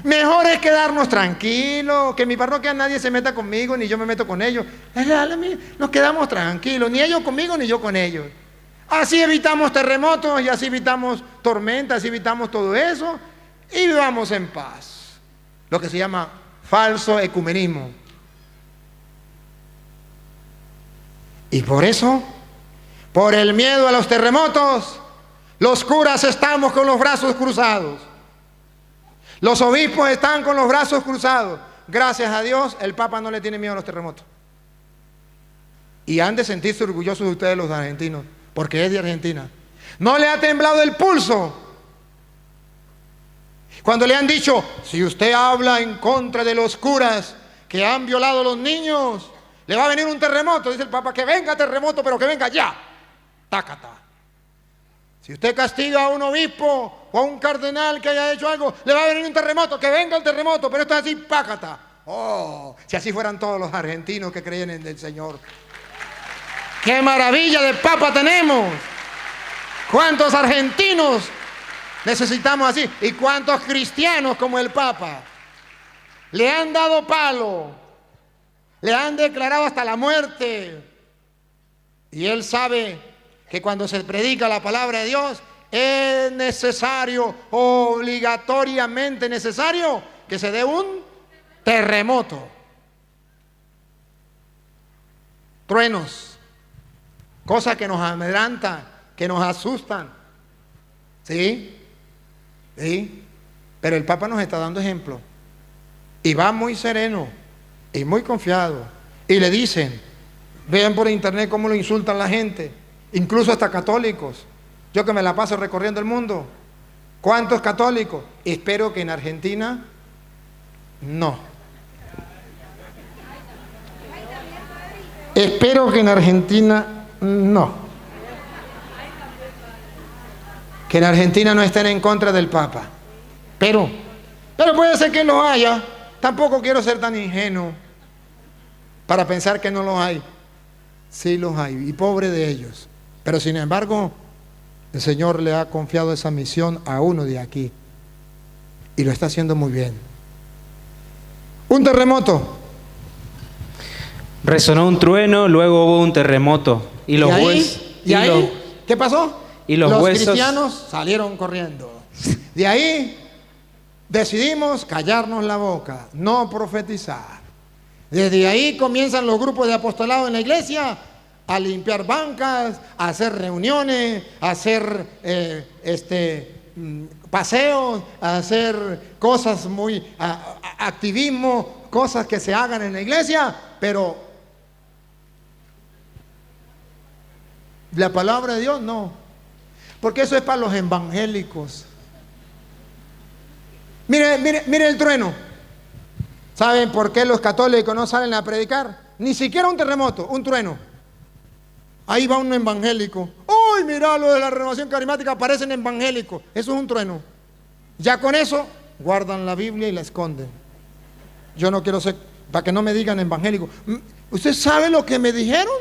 Mejor es quedarnos tranquilos, que en mi parroquia nadie se meta conmigo, ni yo me meto con ellos. Nos quedamos tranquilos, ni ellos conmigo, ni yo con ellos. Así evitamos terremotos y así evitamos tormentas, así evitamos todo eso y vivamos en paz. Lo que se llama falso ecumenismo. Y por eso, por el miedo a los terremotos, los curas estamos con los brazos cruzados. Los obispos están con los brazos cruzados. Gracias a Dios, el Papa no le tiene miedo a los terremotos. Y han de sentirse orgullosos de ustedes los argentinos, porque es de Argentina. No le ha temblado el pulso. Cuando le han dicho: si usted habla en contra de los curas que han violado a los niños, le va a venir un terremoto. Dice el Papa: que venga terremoto, pero que venga ya. Tácata. Si usted castiga a un obispo o a un cardenal que haya hecho algo, le va a venir un terremoto, que venga el terremoto, pero esto es así, pácata. Oh, si así fueran todos los argentinos que creen en el Señor. ¡Qué maravilla de Papa tenemos! ¿Cuántos argentinos necesitamos así? ¿Y cuántos cristianos como el Papa? Le han dado palo Le han declarado hasta la muerte. Y él sabe que cuando se predica la palabra de Dios, es necesario, obligatoriamente necesario, que se dé un terremoto. Truenos, cosas que nos amedrantan, que nos asustan. ¿Sí? ¿Sí? Pero el Papa nos está dando ejemplo. Y va muy sereno y muy confiado. Y le dicen, vean por internet cómo lo insultan la gente, incluso hasta católicos. Yo que me la paso recorriendo el mundo. ¿Cuántos católicos? Espero que en Argentina no. Espero que en Argentina no. Que en Argentina no estén en contra del Papa. Pero puede ser que los haya. Tampoco quiero ser tan ingenuo para pensar que no los hay. Sí los hay, y pobre de ellos. Pero sin embargo, el Señor le ha confiado esa misión a uno de aquí. Y lo está haciendo muy bien. Un terremoto. Resonó un trueno, luego hubo un terremoto. ¿Y ahí? ¿Qué pasó? Y los huesos... cristianos salieron corriendo. De ahí decidimos callarnos la boca, no profetizar. Desde ahí comienzan los grupos de apostolado en la iglesia a limpiar bancas, a hacer reuniones, a hacer paseos, a hacer cosas muy activismo, cosas que se hagan en la iglesia, pero la palabra de Dios no, porque eso es para los evangélicos. Mire el trueno. ¿Saben por qué los católicos no salen a predicar? Ni siquiera un terremoto, un trueno. Ahí va un evangélico. ¡Uy, mira, lo de la renovación carismática parecen evangélicos! Eso es un trueno. Ya con eso guardan la Biblia y la esconden. Yo no quiero ser, para que no me digan evangélico. ¿Usted sabe lo que me dijeron?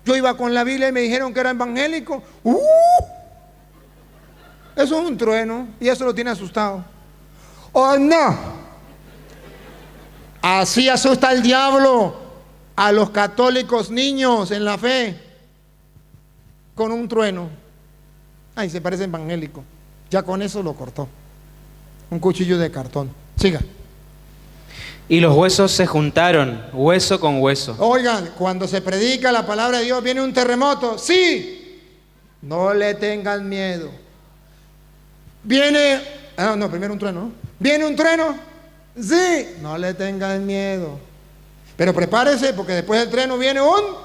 Yo iba con la Biblia y me dijeron que era evangélico. Eso es un trueno y eso lo tiene asustado. ¡Oh, no! Así asusta el diablo a los católicos niños en la fe. Con un trueno. Ay, se parece evangélico. Ya con eso lo cortó. Un cuchillo de cartón. Siga. Y los huesos se juntaron, hueso con hueso. Oigan, cuando se predica la palabra de Dios, viene un terremoto. Sí. No le tengan miedo. Viene... primero un trueno, ¿no? ¿Viene un trueno? Sí. No le tengan miedo. Pero prepárese, porque después del trueno viene un...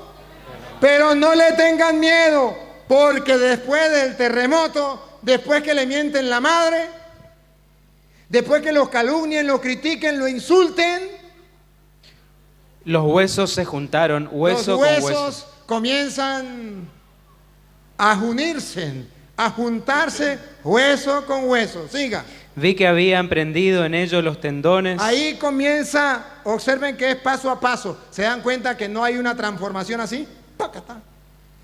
Pero no le tengan miedo, porque después del terremoto, después que le mienten la madre, después que los calumnien, lo critiquen, lo insulten, los huesos se juntaron, hueso con hueso. Los huesos comienzan a unirse, a juntarse hueso con hueso. Siga. Vi que habían prendido en ellos los tendones. Ahí comienza, observen que es paso a paso. ¿Se dan cuenta que no hay una transformación así?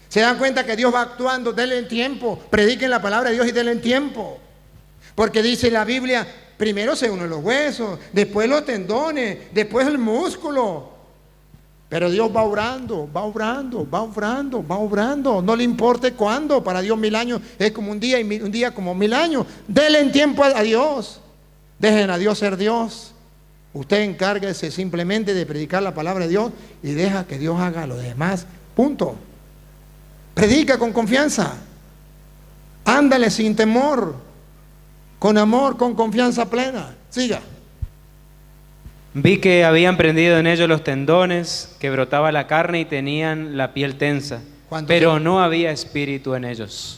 Se dan cuenta que Dios va actuando. Denle tiempo, prediquen la palabra de Dios y denle tiempo, porque dice la Biblia, primero se unen los huesos, después los tendones, después el músculo. Pero Dios va obrando, va obrando, va obrando, va obrando. No le importe cuándo. Para Dios 1000 años es como un día, y un día como 1000 años. Denle tiempo a Dios. Dejen a Dios ser Dios. Usted encárguese simplemente de predicar la palabra de Dios y deja que Dios haga lo demás. Punto. Predica con confianza. Ándale sin temor, con amor, con confianza plena. Siga. Vi que habían prendido en ellos los tendones, que brotaba la carne y tenían la piel tensa, pero no había espíritu en ellos.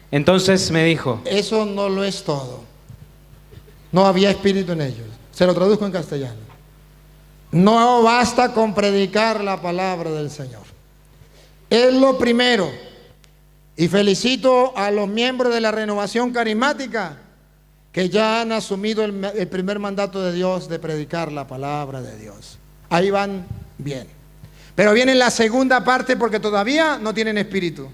Entonces me dijo: eso no lo es todo. No había espíritu en ellos. Se lo traduzco en castellano. No basta con predicar la palabra del Señor. Es lo primero. Y felicito a los miembros de la renovación carismática que ya han asumido el primer mandato de Dios de predicar la palabra de Dios. Ahí van bien. Pero viene la segunda parte, porque todavía no tienen espíritu.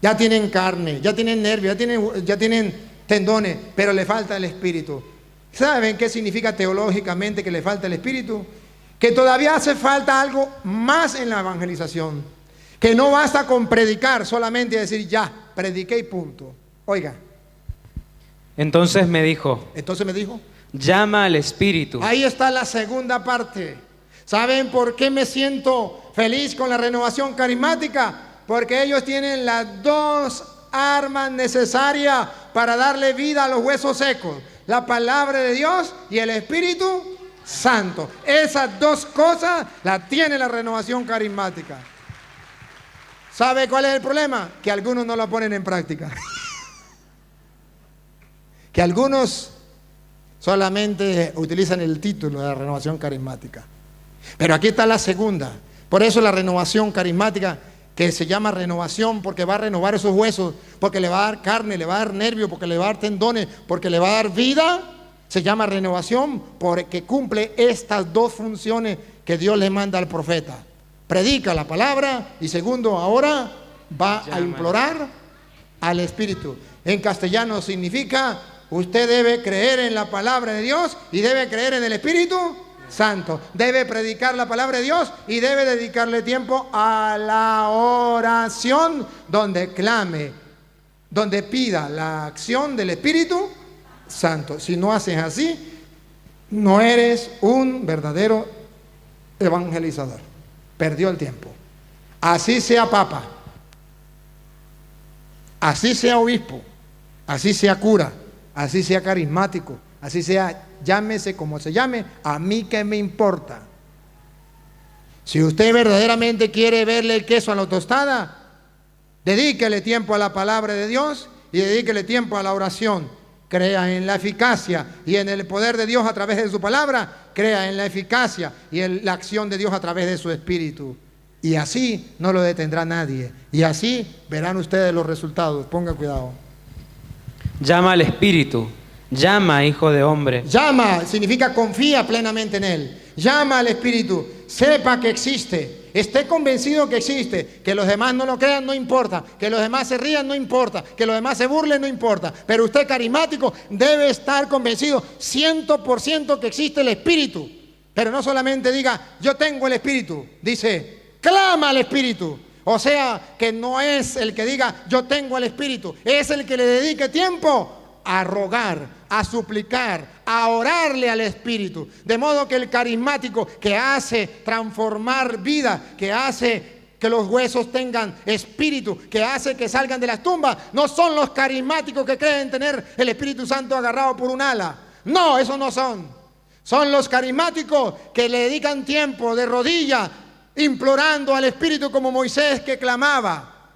Ya tienen carne, ya tienen nervios, ya tienen tendones, pero le falta el espíritu. ¿Saben qué significa teológicamente que le falta el espíritu? que todavía hace falta algo más en la evangelización, que no basta con predicar solamente y decir ya, prediqué y punto. Oiga. Entonces me dijo, llama al Espíritu. Ahí está la segunda parte. ¿Saben por qué me siento feliz con la renovación carismática? Porque ellos tienen las dos armas necesarias para darle vida a los huesos secos: la palabra de Dios y el Espíritu Santo. Esas dos cosas las tiene la renovación carismática. ¿Sabe cuál es el problema? Que algunos no lo ponen en práctica. Que algunos solamente utilizan el título de la renovación carismática. Pero aquí está la segunda. Por eso la renovación carismática, que se llama renovación, porque va a renovar esos huesos, porque le va a dar carne, le va a dar nervio, porque le va a dar tendones, porque le va a dar vida, se llama renovación porque cumple estas dos funciones que Dios le manda al profeta. Predica la palabra y segundo, ahora va a implorar al Espíritu. En castellano significa: usted debe creer en la palabra de Dios y debe creer en el Espíritu Santo. Debe predicar la palabra de Dios y debe dedicarle tiempo a la oración, donde clame, donde pida la acción del Espíritu Santo. Si no haces así, no eres un verdadero evangelizador. Perdió el tiempo. Así sea papa, así sea obispo, así sea cura, así sea carismático, así sea, llámese como se llame, a mí qué me importa. Si usted verdaderamente quiere verle el queso a la tostada, dedíquele tiempo a la palabra de Dios y dedíquele tiempo a la oración. Crea en la eficacia y en el poder de Dios a través de su palabra. Crea en la eficacia y en la acción de Dios a través de su Espíritu. Y así no lo detendrá nadie. Y así verán ustedes los resultados. Ponga cuidado. Llama al Espíritu. Llama, hijo de hombre. Llama significa confía plenamente en Él. Llama al Espíritu. Sepa que existe. Esté convencido que existe. Que los demás no lo crean, no importa. Que los demás se rían, no importa. Que los demás se burlen, no importa. Pero usted, carismático, debe estar convencido 100% que existe el Espíritu. Pero no solamente diga, yo tengo el Espíritu. Dice, clama al Espíritu. O sea, que no es el que diga, yo tengo el Espíritu. Es el que le dedique tiempo a rogar, a suplicar, a orarle al Espíritu. De modo que el carismático que hace transformar vida, que hace que los huesos tengan espíritu, que hace que salgan de las tumbas, no son los carismáticos que creen tener el Espíritu Santo agarrado por un ala. No, esos no son. Son los carismáticos que le dedican tiempo de rodillas, implorando al Espíritu, como Moisés, que clamaba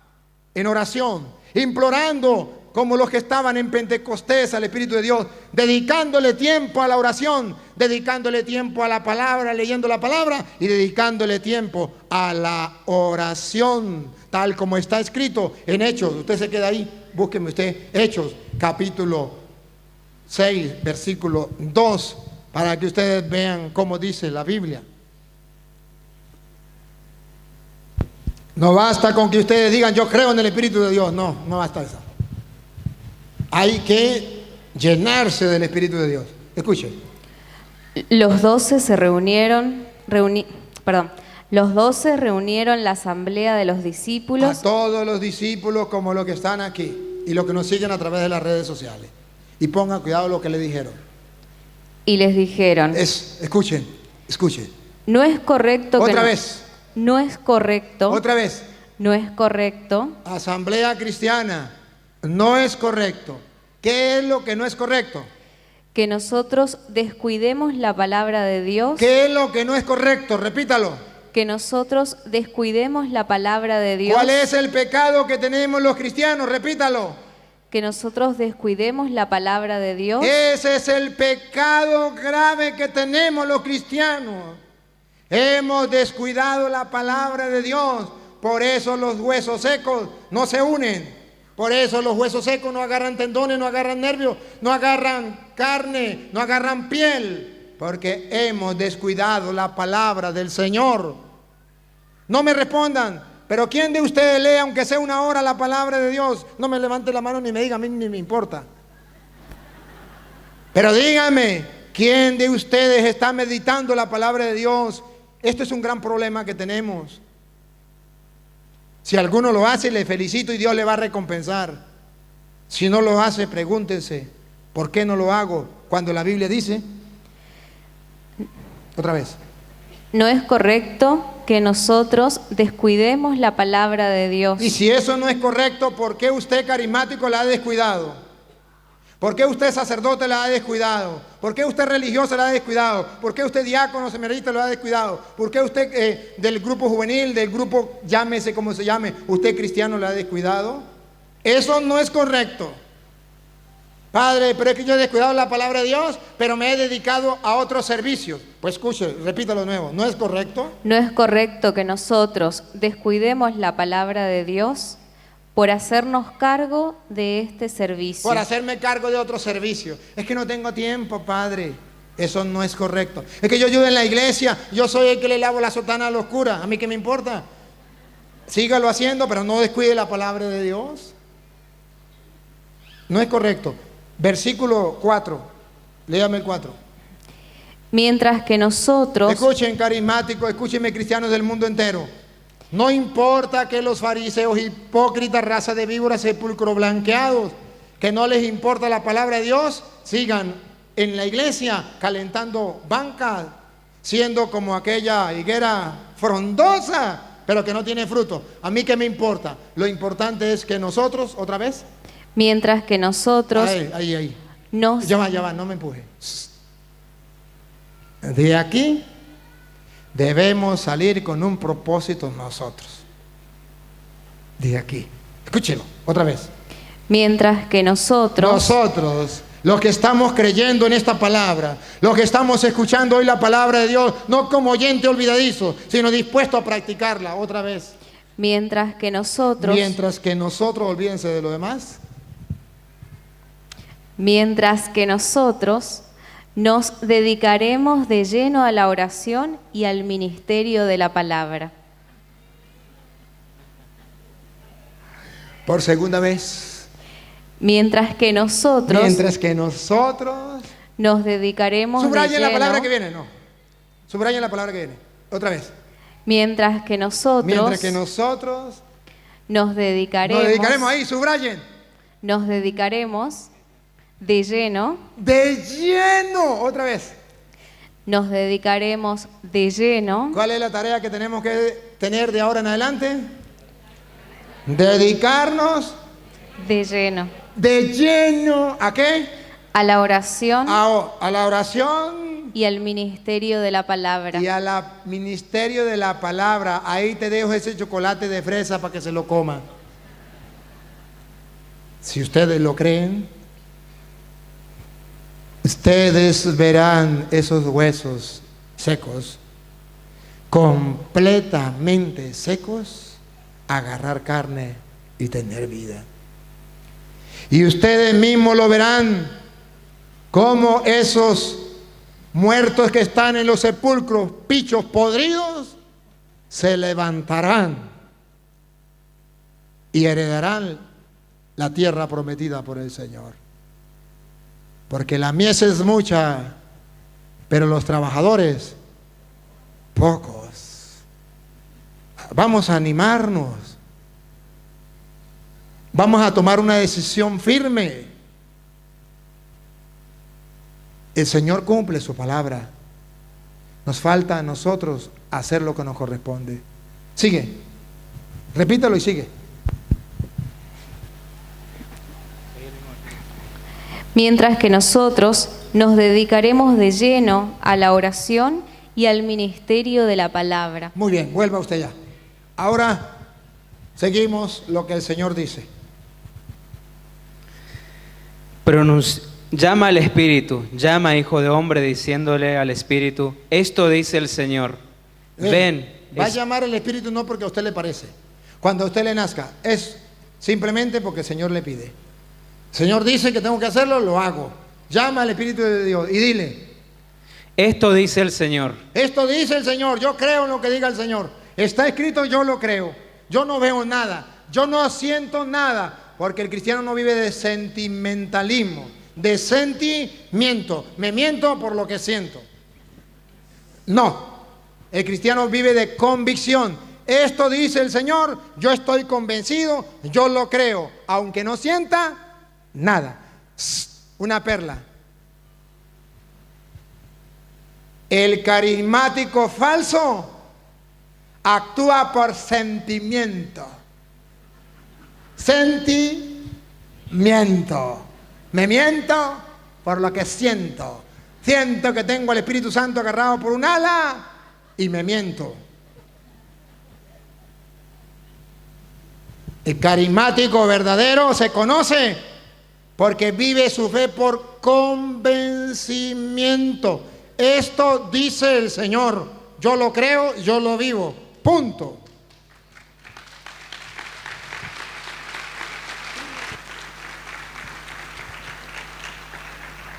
en oración, implorando como los que estaban en Pentecostés al Espíritu de Dios, dedicándole tiempo a la oración, dedicándole tiempo a la palabra, leyendo la palabra y dedicándole tiempo a la oración, tal como está escrito en Hechos. Usted se queda ahí, búsqueme usted Hechos, capítulo 6, versículo 2, para que ustedes vean cómo dice la Biblia. No basta con que ustedes digan, yo creo en el Espíritu de Dios. No, no basta eso. Hay que llenarse del Espíritu de Dios. Escuchen. Los 12 se reunieron la asamblea de los discípulos. A todos los discípulos como los que están aquí y los que nos siguen a través de las redes sociales. Y pongan cuidado lo que le dijeron. Y les dijeron. Escuchen. No es correcto Otra vez. No es correcto. Otra vez. No es correcto. Asamblea cristiana. No es correcto. ¿Qué es lo que no es correcto? Que nosotros descuidemos la palabra de Dios. ¿Qué es lo que no es correcto? Repítalo. Que nosotros descuidemos la palabra de Dios. ¿Cuál es el pecado que tenemos los cristianos? Repítalo. Que nosotros descuidemos la palabra de Dios. Ese es el pecado grave que tenemos los cristianos. Hemos descuidado la palabra de Dios. Por eso los huesos secos no se unen. Por eso los huesos secos no agarran tendones, no agarran nervios, no agarran carne, no agarran piel. Porque hemos descuidado la palabra del Señor. No me respondan, pero ¿quién de ustedes lee, aunque sea una hora, la palabra de Dios? No me levante la mano ni me diga, a mí ni me importa. Pero dígame, ¿quién de ustedes está meditando la palabra de Dios Esto es un gran problema que tenemos. Si alguno lo hace, le felicito y Dios le va a recompensar. Si no lo hace, pregúntense, ¿por qué no lo hago? Cuando la Biblia dice, otra vez, no es correcto que nosotros descuidemos la palabra de Dios. y si eso no es correcto, ¿por qué usted carismático la ha descuidado? ¿Por qué usted sacerdote la ha descuidado? ¿Por qué usted religioso la ha descuidado? ¿Por qué usted diácono, seminarista lo ha descuidado? ¿Por qué usted del grupo juvenil, del grupo llámese como se llame, usted cristiano la ha descuidado? Eso no es correcto. Padre, pero es que yo he descuidado la palabra de Dios, pero me he dedicado a otros servicios. Pues escuche, repítalo de nuevo, ¿no es correcto? No es correcto que nosotros descuidemos la palabra de Dios por hacernos cargo de este servicio. Por hacerme cargo de otro servicio. Es que no tengo tiempo, Padre. Eso no es correcto. Es que yo ayudo en la iglesia, yo soy el que le lavo la sotana a los curas. ¿A mí qué me importa? Sígalo haciendo, pero no descuide la palabra de Dios. No es correcto. Versículo 4. Léame el 4. Mientras que nosotros... Escuchen, carismáticos, escúchenme, cristianos del mundo entero. No importa que los fariseos hipócritas, raza de víboras, sepulcro blanqueados, que no les importa la palabra de Dios, sigan en la iglesia calentando bancas, siendo como aquella higuera frondosa, pero que no tiene fruto. ¿A mí qué me importa? Lo importante es que nosotros, otra vez. Mientras que nosotros Ahí. nos... Ya va, no me empuje. De aquí debemos salir con un propósito nosotros. De aquí. Escúchelo, otra vez. Mientras que nosotros, los que estamos creyendo en esta palabra, los que estamos escuchando hoy la palabra de Dios, no como oyente olvidadizo, sino dispuesto a practicarla otra vez. mientras que nosotros, olvídense de lo demás. mientras que nosotros nos dedicaremos de lleno a la oración y al ministerio de la palabra. Por segunda vez. Mientras que nosotros nos dedicaremos de subrayen lleno, la palabra que viene, no. Subrayen la palabra que viene. Otra vez. mientras que nosotros nos dedicaremos ahí, subrayen. Nos dedicaremos de lleno. De lleno, otra vez. Nos dedicaremos de lleno. ¿Cuál es la tarea que tenemos que tener de ahora en adelante? Dedicarnos De lleno. de lleno, ¿a qué? A la oración A la oración y al ministerio de la palabra. y al ministerio de la palabra. Ahí te dejo ese chocolate de fresa para que se lo coma. Si ustedes lo creen, ustedes verán esos huesos secos, completamente secos, agarrar carne y tener vida. Y ustedes mismos lo verán, como esos muertos que están en los sepulcros, pichos podridos, se levantarán y heredarán la tierra prometida por el Señor. Porque la mies es mucha, pero los trabajadores pocos. Vamos a animarnos. Vamos a tomar una decisión firme. El Señor cumple su palabra. Nos falta a nosotros hacer lo que nos corresponde. Sigue. Repítalo y sigue. Mientras que nosotros nos dedicaremos de lleno a la oración y al ministerio de la palabra. Muy bien, vuelva usted ya. Ahora seguimos lo que el Señor dice. Llama al Espíritu, llama, hijo de hombre, diciéndole al Espíritu, esto dice el Señor. Ven. Va a llamar al Espíritu no porque a usted le parece. Cuando a usted le nazca, es simplemente porque el Señor le pide. El Señor dice que tengo que hacerlo, lo hago. Llama al Espíritu de Dios y dile. Esto dice el Señor. Esto dice el Señor, yo creo en lo que diga el Señor. Está escrito, yo lo creo. Yo no veo nada, yo no siento nada. Porque el cristiano no vive de sentimentalismo, de sentimiento. Me miento por lo que siento. No, El cristiano vive de convicción. Esto dice el Señor, yo estoy convencido, yo lo creo, aunque no sienta nada. Una perla. El carismático falso actúa por sentimiento. Sentimiento. Me miento por lo que siento. Siento que tengo al Espíritu Santo agarrado por un ala y me miento. El carismático verdadero se conoce porque vive su fe por convencimiento. Esto dice el Señor. Yo lo creo, yo lo vivo. Punto.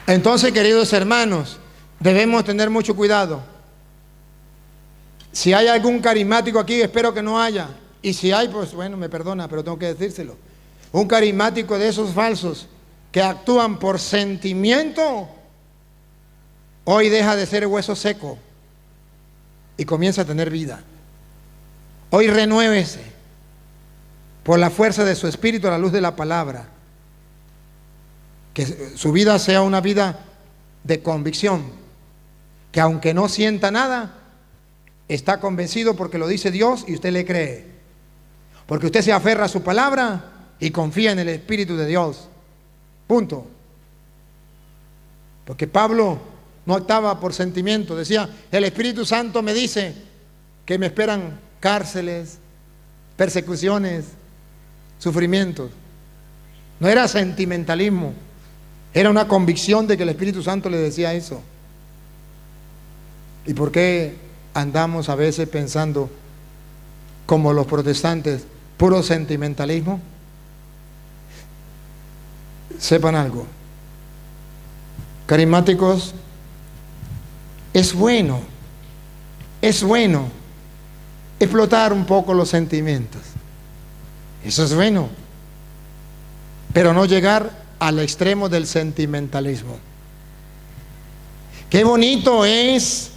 Entonces, queridos hermanos, debemos tener mucho cuidado. Si hay algún carismático aquí, espero que no haya. Y si hay, pues bueno, me perdona, pero tengo que decírselo. Un carismático de esos falsos que actúan por sentimiento, hoy deja de ser hueso seco y comienza a tener vida. Hoy renuévese por la fuerza de su espíritu a la luz de la palabra. Que su vida sea una vida de convicción, que aunque no sienta nada, está convencido porque lo dice Dios y usted le cree. Porque usted se aferra a su palabra y confía en el Espíritu de Dios. Punto. Porque Pablo no actuaba por sentimiento. Decía, el Espíritu Santo me dice que me esperan cárceles, persecuciones, sufrimientos. No era sentimentalismo. Era una convicción de que el Espíritu Santo le decía eso. ¿Y por qué andamos a veces pensando como los protestantes, puro sentimentalismo? Sepan algo. Carismáticos, es bueno explotar un poco los sentimientos. Eso es bueno. Pero no llegar al extremo del sentimentalismo. Qué bonito es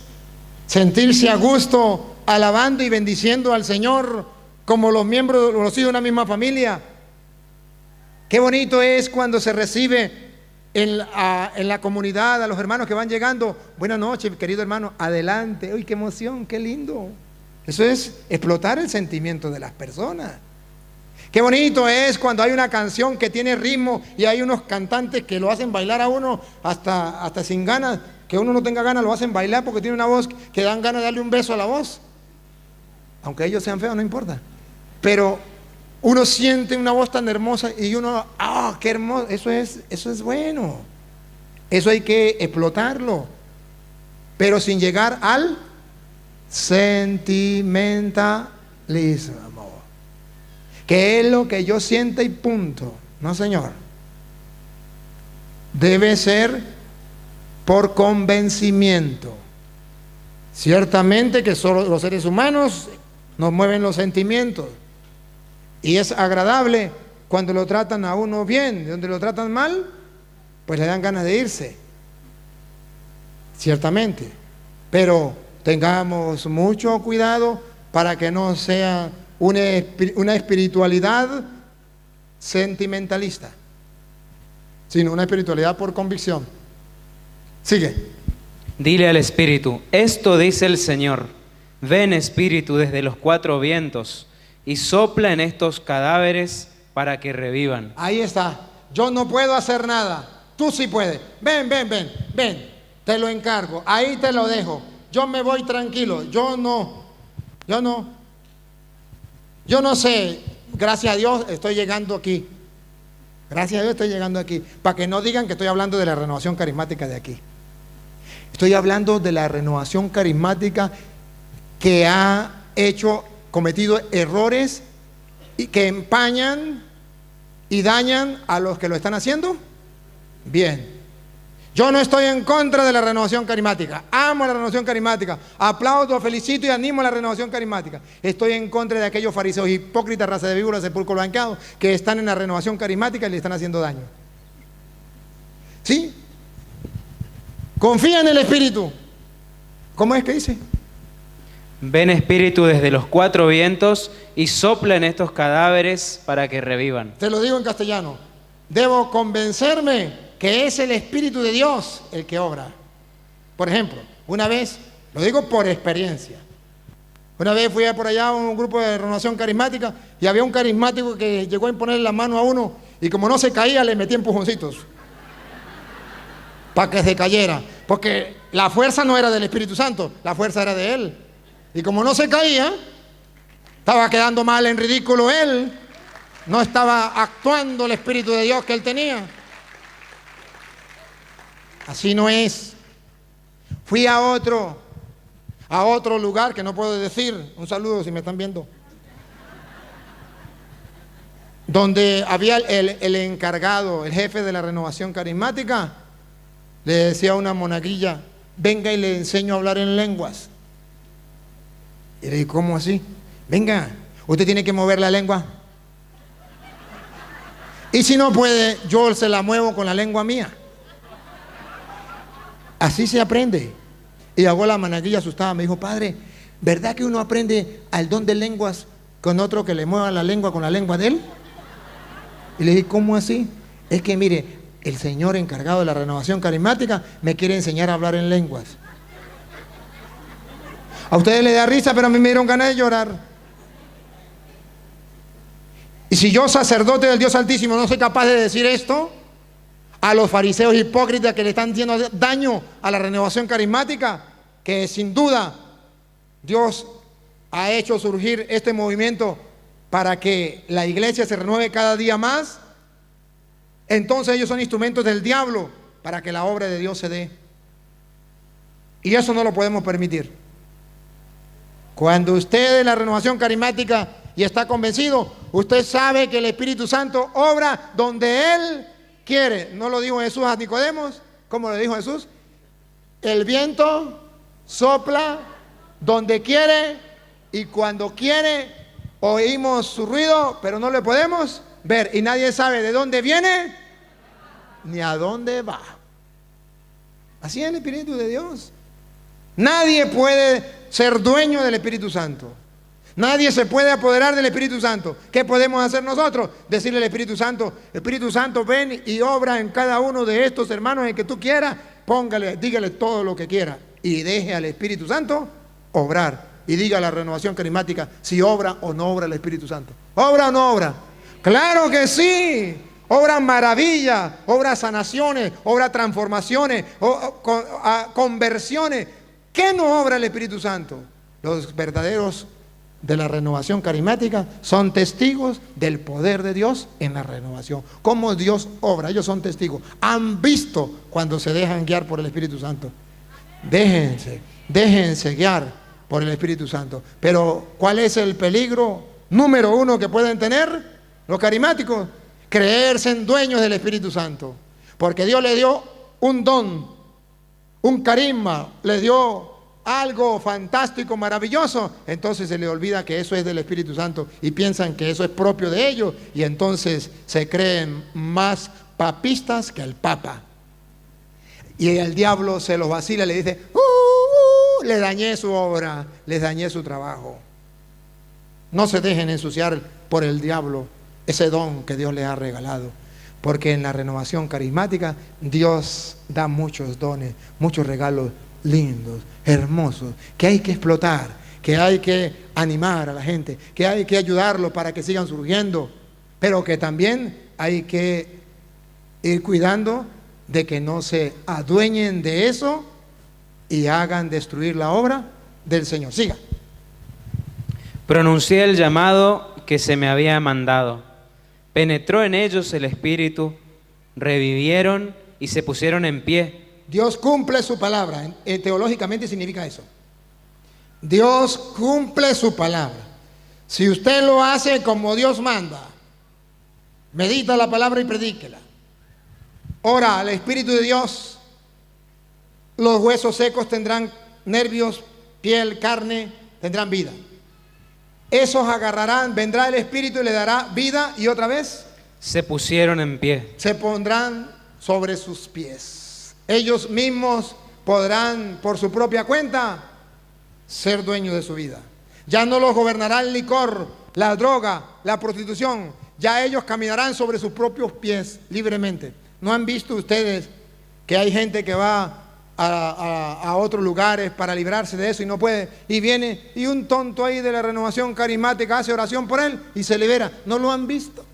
sentirse a gusto alabando y bendiciendo al Señor como los miembros, los hijos de una misma familia. Qué bonito es cuando se recibe en la comunidad a los hermanos que van llegando. Buenas noches, querido hermano, adelante. Uy, qué emoción, qué lindo. Eso es explotar el sentimiento de las personas. Qué bonito es cuando hay una canción que tiene ritmo y hay unos cantantes que lo hacen bailar a uno hasta sin ganas, que uno no tenga ganas, lo hacen bailar porque tiene una voz que dan ganas de darle un beso a la voz. Aunque ellos sean feos, no importa. Pero uno siente una voz tan hermosa y uno, qué hermoso, eso es bueno. Eso hay que explotarlo, pero sin llegar al sentimentalismo. Que es lo que yo sienta y punto. No, señor. Debe ser por convencimiento. Ciertamente que solo los seres humanos nos mueven los sentimientos. Y es agradable cuando lo tratan a uno bien. Donde lo tratan mal, pues le dan ganas de irse. Ciertamente. Pero tengamos mucho cuidado para que no sea una espiritualidad sentimentalista, sino una espiritualidad por convicción. Sigue. Dile al Espíritu, esto dice el Señor, ven Espíritu desde los cuatro vientos y sopla en estos cadáveres para que revivan. Ahí está. Yo no puedo hacer nada. Tú sí puedes. Ven. Te lo encargo. Ahí te lo dejo. Yo me voy tranquilo. Yo no sé, gracias a Dios estoy llegando aquí. Gracias a Dios estoy llegando aquí. Para que no digan que estoy hablando de la renovación carismática de aquí. Estoy hablando de la renovación carismática que ha cometido errores y que empañan y dañan a los que lo están haciendo bien. Yo no estoy en contra de la renovación carismática. Amo la renovación carismática. Aplaudo, felicito y animo a la renovación carismática. Estoy en contra de aquellos fariseos hipócritas, raza de víboras, sepulcro blanqueado, que están en la renovación carismática y le están haciendo daño. ¿Sí? Confía en el Espíritu. ¿Cómo es que dice? Ven Espíritu desde los cuatro vientos y sopla en estos cadáveres para que revivan. Te lo digo en castellano. Debo convencerme que es el Espíritu de Dios el que obra. Por ejemplo, una vez, lo digo por experiencia, una vez fui por allá a un grupo de renovación carismática y había un carismático que llegó a imponerle la mano a uno y como no se caía le metí empujoncitos para que se cayera, porque la fuerza no era del Espíritu Santo, la fuerza era de él. Y como no se caía, estaba quedando mal, en ridículo él, no estaba actuando el Espíritu de Dios que él tenía. Así no es. Fui a otro lugar que no puedo decir, un saludo si me están viendo, donde había el encargado, el jefe de la renovación carismática, le decía a una monaguilla, venga y le enseño a hablar en lenguas. Y le dije, ¿cómo así? Venga, usted tiene que mover la lengua. Y si no puede, yo se la muevo con la lengua mía. Así se aprende. Y hago la monaguilla asustada, me dijo, padre, ¿verdad que uno aprende al don de lenguas con otro que le mueva la lengua con la lengua de él? Y le dije, ¿cómo así? Es que mire, el señor encargado de la renovación carismática me quiere enseñar a hablar en lenguas. A ustedes les da risa, pero a mí me dieron ganas de llorar. Y si yo, sacerdote del Dios Altísimo, no soy capaz de decir esto a los fariseos hipócritas que le están haciendo daño a la renovación carismática, que sin duda Dios ha hecho surgir este movimiento para que la iglesia se renueve cada día más, entonces ellos son instrumentos del diablo para que la obra de Dios se dé. Y eso no lo podemos permitir. Cuando usted de la renovación carismática y está convencido, usted sabe que el Espíritu Santo obra donde Él quiere. ¿No lo dijo Jesús a Nicodemos? ¿Cómo lo dijo Jesús? El viento sopla donde quiere y cuando quiere. Oímos su ruido, pero no le podemos ver. Y nadie sabe de dónde viene ni a dónde va. Así es el Espíritu de Dios. Nadie puede ser dueño del Espíritu Santo. Nadie se puede apoderar del Espíritu Santo. ¿Qué podemos hacer nosotros? Decirle al Espíritu Santo, ven y obra en cada uno de estos hermanos en que tú quieras. Póngale, dígale todo lo que quiera y deje al Espíritu Santo obrar. Y diga a la renovación carismática si obra o no obra el Espíritu Santo. ¿Obra o no obra? ¡Claro que sí! Obra maravillas, obra sanaciones, obra transformaciones, conversiones. ¿Qué no obra el Espíritu Santo? Los verdaderos de la renovación carismática son testigos del poder de Dios en la renovación. Cómo Dios obra, ellos son testigos. Han visto cuando se dejan guiar por el Espíritu Santo. Déjense guiar por el Espíritu Santo. Pero ¿cuál es el peligro número uno que pueden tener los carismáticos? Creerse en dueños del Espíritu Santo. Porque Dios le dio un don, un carisma, le dio algo fantástico, maravilloso, entonces se le olvida que eso es del Espíritu Santo y piensan que eso es propio de ellos y entonces se creen más papistas que el Papa. Y el diablo se los vacila, le dice, le dañé su obra, les dañé su trabajo. No se dejen ensuciar por el diablo ese don que Dios les ha regalado. Porque en la renovación carismática Dios da muchos dones, muchos regalos lindos, hermosos, que hay que explotar, que hay que animar a la gente, que hay que ayudarlos para que sigan surgiendo, pero que también hay que ir cuidando de que no se adueñen de eso y hagan destruir la obra del Señor. Siga. Pronuncié el llamado que se me había mandado. Penetró en ellos el Espíritu, revivieron y se pusieron en pie. Dios cumple su palabra. Teológicamente significa eso. Dios cumple su palabra. Si usted lo hace como Dios manda, medita la palabra y predíquela. Ora al Espíritu de Dios. Los huesos secos tendrán nervios, piel, carne, tendrán vida. Esos agarrarán, vendrá el Espíritu y le dará vida y otra vez se pusieron en pie. Se pondrán sobre sus pies. Ellos mismos podrán por su propia cuenta ser dueño de su vida. Ya no los gobernará el licor, la droga, la prostitución. Ya ellos caminarán sobre sus propios pies libremente. ¿No han visto ustedes que hay gente que va a otros lugares para librarse de eso y no puede? Y viene y un tonto ahí de la renovación carismática hace oración por él y se libera. ¿No lo han visto?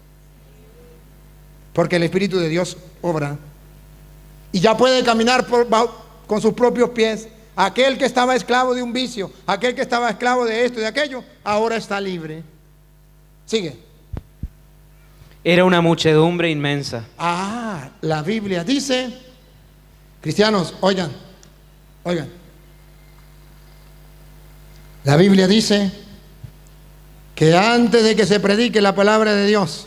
Porque el Espíritu de Dios obra. Y ya puede caminar con sus propios pies. Aquel que estaba esclavo de un vicio, aquel que estaba esclavo de esto y de aquello, ahora está libre. Sigue. Era una muchedumbre inmensa. Ah, la Biblia dice, cristianos, oigan. La Biblia dice que antes de que se predique la palabra de Dios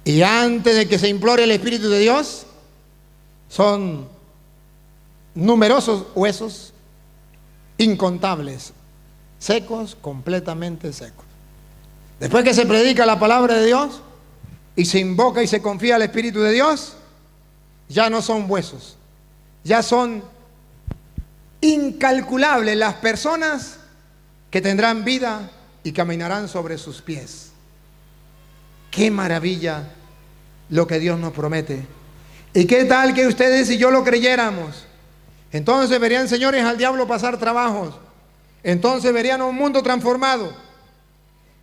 y antes de que se implore el Espíritu de Dios, son numerosos huesos, incontables, secos, completamente secos. Después que se predica la palabra de Dios y se invoca y se confía al Espíritu de Dios, ya no son huesos, ya son incalculables las personas que tendrán vida y caminarán sobre sus pies. Qué maravilla lo que Dios nos promete. ¿Y qué tal que ustedes y yo lo creyéramos? Entonces verían, señores, al diablo pasar trabajos. Entonces verían un mundo transformado.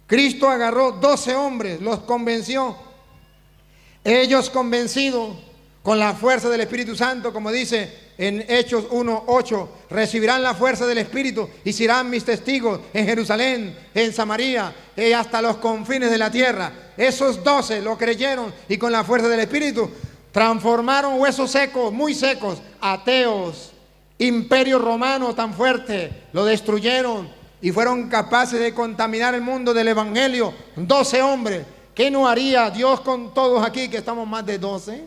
Cristo agarró 12 hombres, los convenció. Ellos convencidos con la fuerza del Espíritu Santo, como dice en Hechos 1:8, recibirán la fuerza del Espíritu y serán mis testigos en Jerusalén, en Samaria y hasta los confines de la tierra. Esos 12 lo creyeron y con la fuerza del Espíritu transformaron huesos secos, muy secos, ateos, imperio romano tan fuerte, lo destruyeron y fueron capaces de contaminar el mundo del Evangelio. 12 hombres. ¿Qué no haría Dios con todos aquí, que estamos más de 12?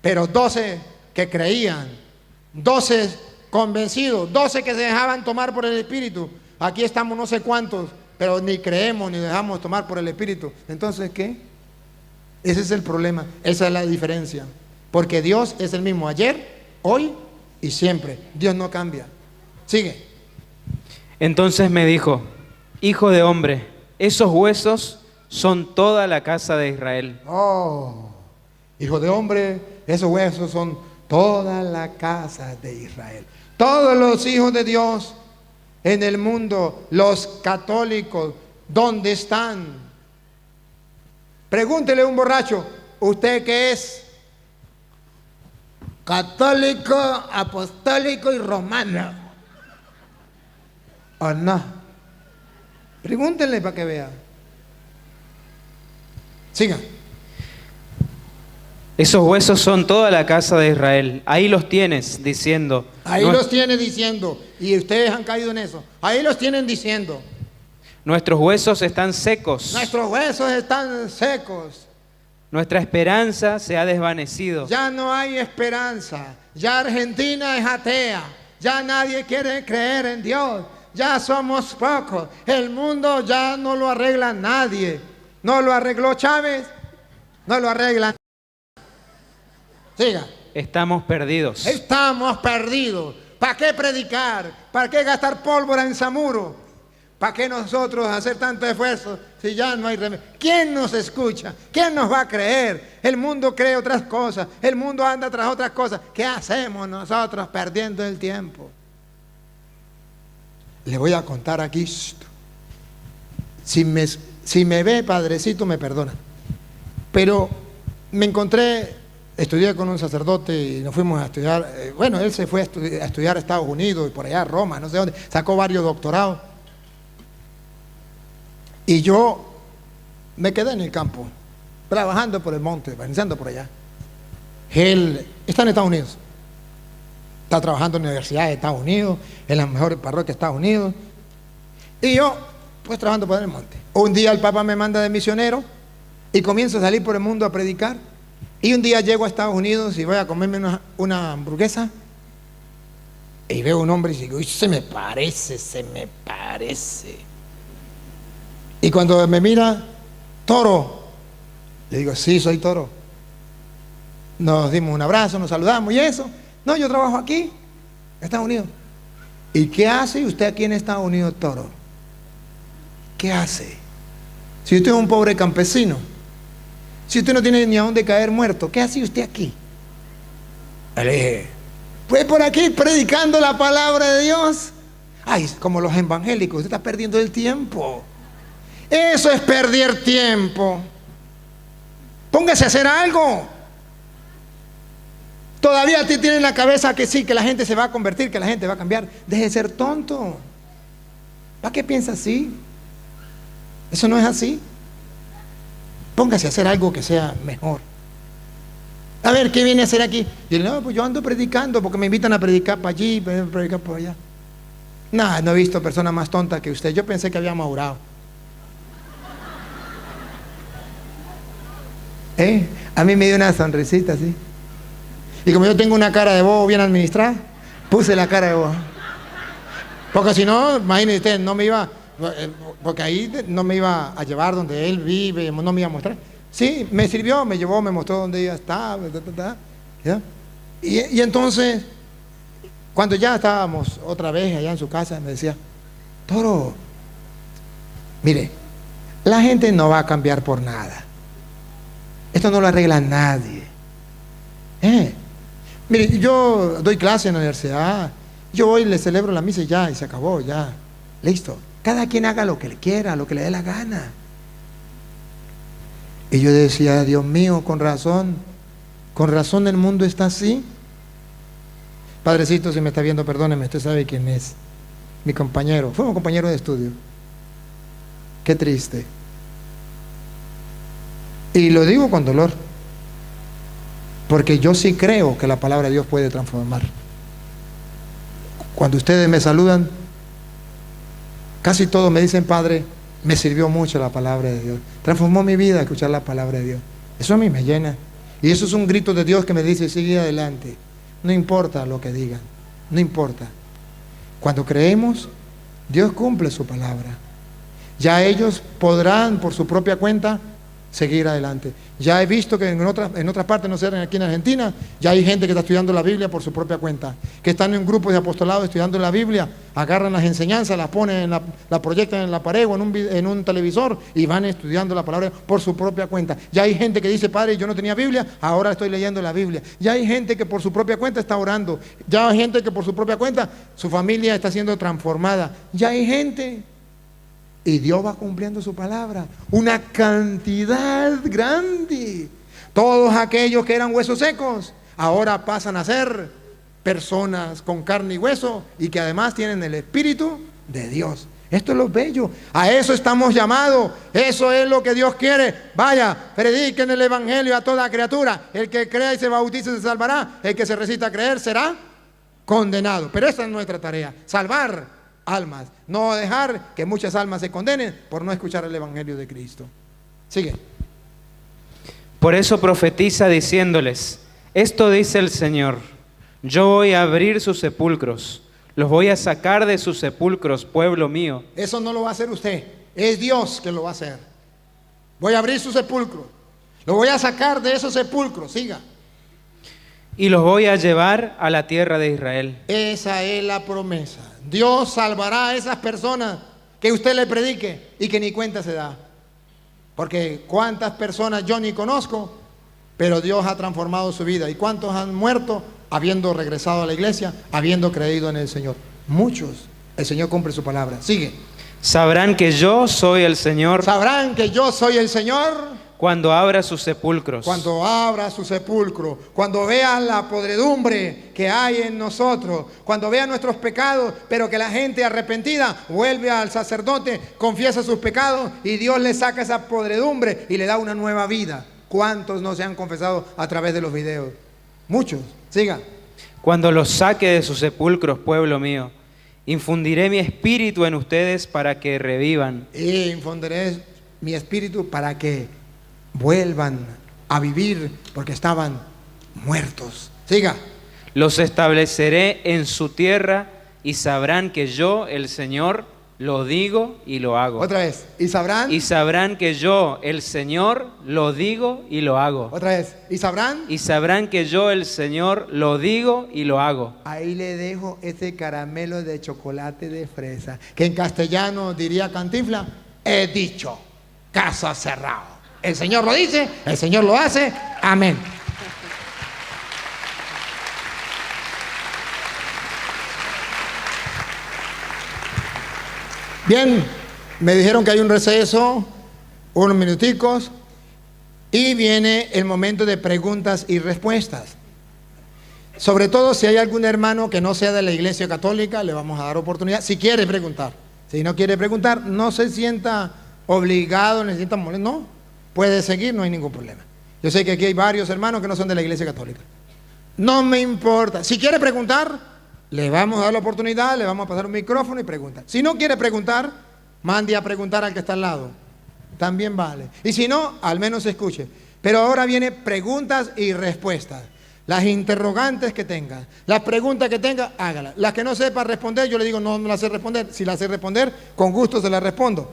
Pero 12 que creían, 12 convencidos, 12 que se dejaban tomar por el Espíritu. Aquí estamos no sé cuántos, pero ni creemos ni dejamos tomar por el Espíritu. Entonces, ¿qué? Ese es el problema, esa es la diferencia. Porque Dios es el mismo ayer, hoy y siempre. Dios no cambia. Sigue. Entonces me dijo: Hijo de hombre, esos huesos son toda la casa de Israel. Oh, hijo de hombre, esos huesos son toda la casa de Israel. Todos los hijos de Dios en el mundo, los católicos, ¿dónde están? Pregúntele a un borracho, ¿usted qué es? Católico, apostólico y romano. ¿O no? Pregúntenle para que vea. Siga. Esos huesos son toda la casa de Israel. Ahí los tienes diciendo. Ahí los tiene diciendo. Y ustedes han caído en eso. Ahí los tienen diciendo. Nuestros huesos están secos. Nuestros huesos están secos. Nuestra esperanza se ha desvanecido. Ya no hay esperanza. Ya Argentina es atea. Ya nadie quiere creer en Dios. Ya somos pocos. El mundo ya no lo arregla nadie. No lo arregló Chávez. No lo arregla. Siga. Estamos perdidos. Estamos perdidos. ¿Para qué predicar? ¿Para qué gastar pólvora en Samuro? ¿Para qué nosotros hacer tanto esfuerzo si ya no hay remedio? ¿Quién nos escucha? ¿Quién nos va a creer? El mundo cree otras cosas. El mundo anda tras otras cosas. ¿Qué hacemos nosotros perdiendo el tiempo? Le voy a contar aquí. Si me ve, padrecito, me perdona. Pero me encontré, estudié con un sacerdote y nos fuimos a estudiar. Bueno, él se fue a estudiar a Estados Unidos y por allá a Roma, no sé dónde. Sacó varios doctorados. Y yo me quedé en el campo, trabajando por el monte, avanzando por allá. Él está en Estados Unidos. Está trabajando en la Universidad de Estados Unidos, en las mejores parroquias de Estados Unidos. Y yo, pues trabajando por el monte. Un día el Papa me manda de misionero y comienzo a salir por el mundo a predicar. Y un día llego a Estados Unidos y voy a comerme una hamburguesa. Y veo un hombre y digo, se me parece. Y cuando me mira, Toro, le digo, sí, soy Toro. Nos dimos un abrazo, nos saludamos y eso. No, yo trabajo aquí, en Estados Unidos. ¿Y qué hace usted aquí en Estados Unidos, Toro? ¿Qué hace? Si usted es un pobre campesino, si usted no tiene ni a dónde caer muerto, ¿qué hace usted aquí? Le dije, pues por aquí predicando la palabra de Dios. Ay, como los evangélicos, usted está perdiendo el tiempo. Eso es perder tiempo. Póngase a hacer algo. Todavía te tiene en la cabeza que sí, que la gente se va a convertir, que la gente va a cambiar. Deje de ser tonto. ¿Para qué piensa así? Eso no es así. Póngase a hacer algo que sea mejor. A ver, ¿qué viene a hacer aquí? Y no, pues yo ando predicando porque me invitan a predicar para allí, a predicar por allá. Nah, no he visto persona más tonta que usted. Yo pensé que había madurado. A mí me dio una sonrisita así. Y como yo tengo una cara de bobo bien administrada, puse la cara de bobo. Porque si no, imagínese usted, no me iba, porque ahí no me iba a llevar donde él vive, no me iba a mostrar. Sí, me sirvió, me llevó, me mostró dónde ella estaba, ¿ya? Y entonces, cuando ya estábamos otra vez allá en su casa, me decía, Toro, mire, la gente no va a cambiar por nada. Esto no lo arregla nadie. Mire, yo doy clase en la universidad, yo voy y le celebro la misa y ya, y se acabó, ya, listo. Cada quien haga lo que le quiera, lo que le dé la gana. Y yo decía, Dios mío, con razón el mundo está así. Padrecito, si me está viendo, perdóneme, usted sabe quién es. Mi compañero, fue un compañero de estudio. Qué triste. Y lo digo con dolor, porque yo sí creo que la palabra de Dios puede transformar. Cuando ustedes me saludan, casi todos me dicen, Padre, me sirvió mucho la palabra de Dios. Transformó mi vida escuchar la palabra de Dios. Eso a mí me llena. Y eso es un grito de Dios que me dice, sigue adelante. No importa lo que digan, no importa. Cuando creemos, Dios cumple su palabra. Ya ellos podrán por su propia cuenta seguir adelante. Ya he visto que en otras partes, no sé, aquí en Argentina, ya hay gente que está estudiando la Biblia por su propia cuenta, que están en grupos de apostolado estudiando la Biblia, agarran las enseñanzas, las ponen, la proyectan en la pared o en un televisor y van estudiando la palabra por su propia cuenta. Ya hay gente que dice, Padre, yo no tenía Biblia, ahora estoy leyendo la Biblia. Ya hay gente que por su propia cuenta está orando. Ya hay gente que por su propia cuenta su familia está siendo transformada. Ya hay gente. Y Dios va cumpliendo su palabra. Una cantidad grande. Todos aquellos que eran huesos secos, ahora pasan a ser personas con carne y hueso y que además tienen el Espíritu de Dios. Esto es lo bello. A eso estamos llamados. Eso es lo que Dios quiere. Vaya, prediquen el Evangelio a toda criatura. El que crea y se bautice se salvará. El que se resista a creer será condenado. Pero esa es nuestra tarea. Salvar almas, no dejar que muchas almas se condenen por no escuchar el Evangelio de Cristo. Sigue. Por eso profetiza diciéndoles, esto dice el Señor, yo voy a abrir sus sepulcros, los voy a sacar de sus sepulcros, pueblo mío. Eso no lo va a hacer usted, es Dios que lo va a hacer. Voy a abrir sus sepulcros, lo voy a sacar de esos sepulcros, siga. Y los voy a llevar a la tierra de Israel. Esa es la promesa. Dios salvará a esas personas que usted le predique y que ni cuenta se da. Porque cuántas personas yo ni conozco, pero Dios ha transformado su vida. ¿Y cuántos han muerto habiendo regresado a la iglesia, habiendo creído en el Señor? Muchos. El Señor cumple su palabra. Sigue. Sabrán que yo soy el Señor. Sabrán que yo soy el Señor. Cuando abra sus sepulcros. Cuando abra su sepulcro, cuando vean la podredumbre que hay en nosotros, cuando vean nuestros pecados, pero que la gente arrepentida vuelve al sacerdote, confiesa sus pecados y Dios le saca esa podredumbre y le da una nueva vida. ¿Cuántos no se han confesado a través de los videos? Muchos. Siga. Cuando los saque de sus sepulcros, pueblo mío, infundiré mi espíritu en ustedes para que revivan. Y infundiré mi espíritu para que vuelvan a vivir porque estaban muertos. Siga. Los estableceré en su tierra y sabrán que yo, el Señor, lo digo y lo hago. Otra vez. ¿Y sabrán? Y sabrán que yo, el Señor, lo digo y lo hago. Otra vez. ¿Y sabrán? Y sabrán que yo, el Señor, lo digo y lo hago. Ahí le dejo ese caramelo de chocolate de fresa, que en castellano diría Cantinflas, he dicho, caso cerrado. El Señor lo dice, el Señor lo hace. Amén. Bien, me dijeron que hay un receso, unos minuticos, y viene el momento de preguntas y respuestas. Sobre todo si hay algún hermano que no sea de la Iglesia Católica, le vamos a dar oportunidad, si quiere preguntar. Si no quiere preguntar, no se sienta obligado, no se sienta molesto, no, puede seguir, no hay ningún problema. Yo sé que aquí hay varios hermanos que no son de la Iglesia Católica. No me importa, si quiere preguntar, le vamos a dar la oportunidad, le vamos a pasar un micrófono y pregunta. Si no quiere preguntar, mande a preguntar al que está al lado. También vale. Y si no, al menos escuche. Pero ahora viene preguntas y respuestas. Las interrogantes que tenga, las preguntas que tenga, hágalas. Las que no sepa responder, yo le digo, no las sé responder. Si las sé responder, con gusto se las respondo.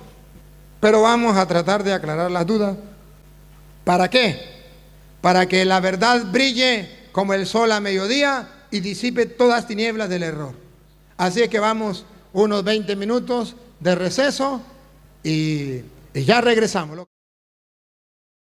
Pero vamos a tratar de aclarar las dudas. ¿Para qué? Para que la verdad brille como el sol a mediodía y disipe todas tinieblas del error. Así es que vamos unos 20 minutos de receso y ya regresamos.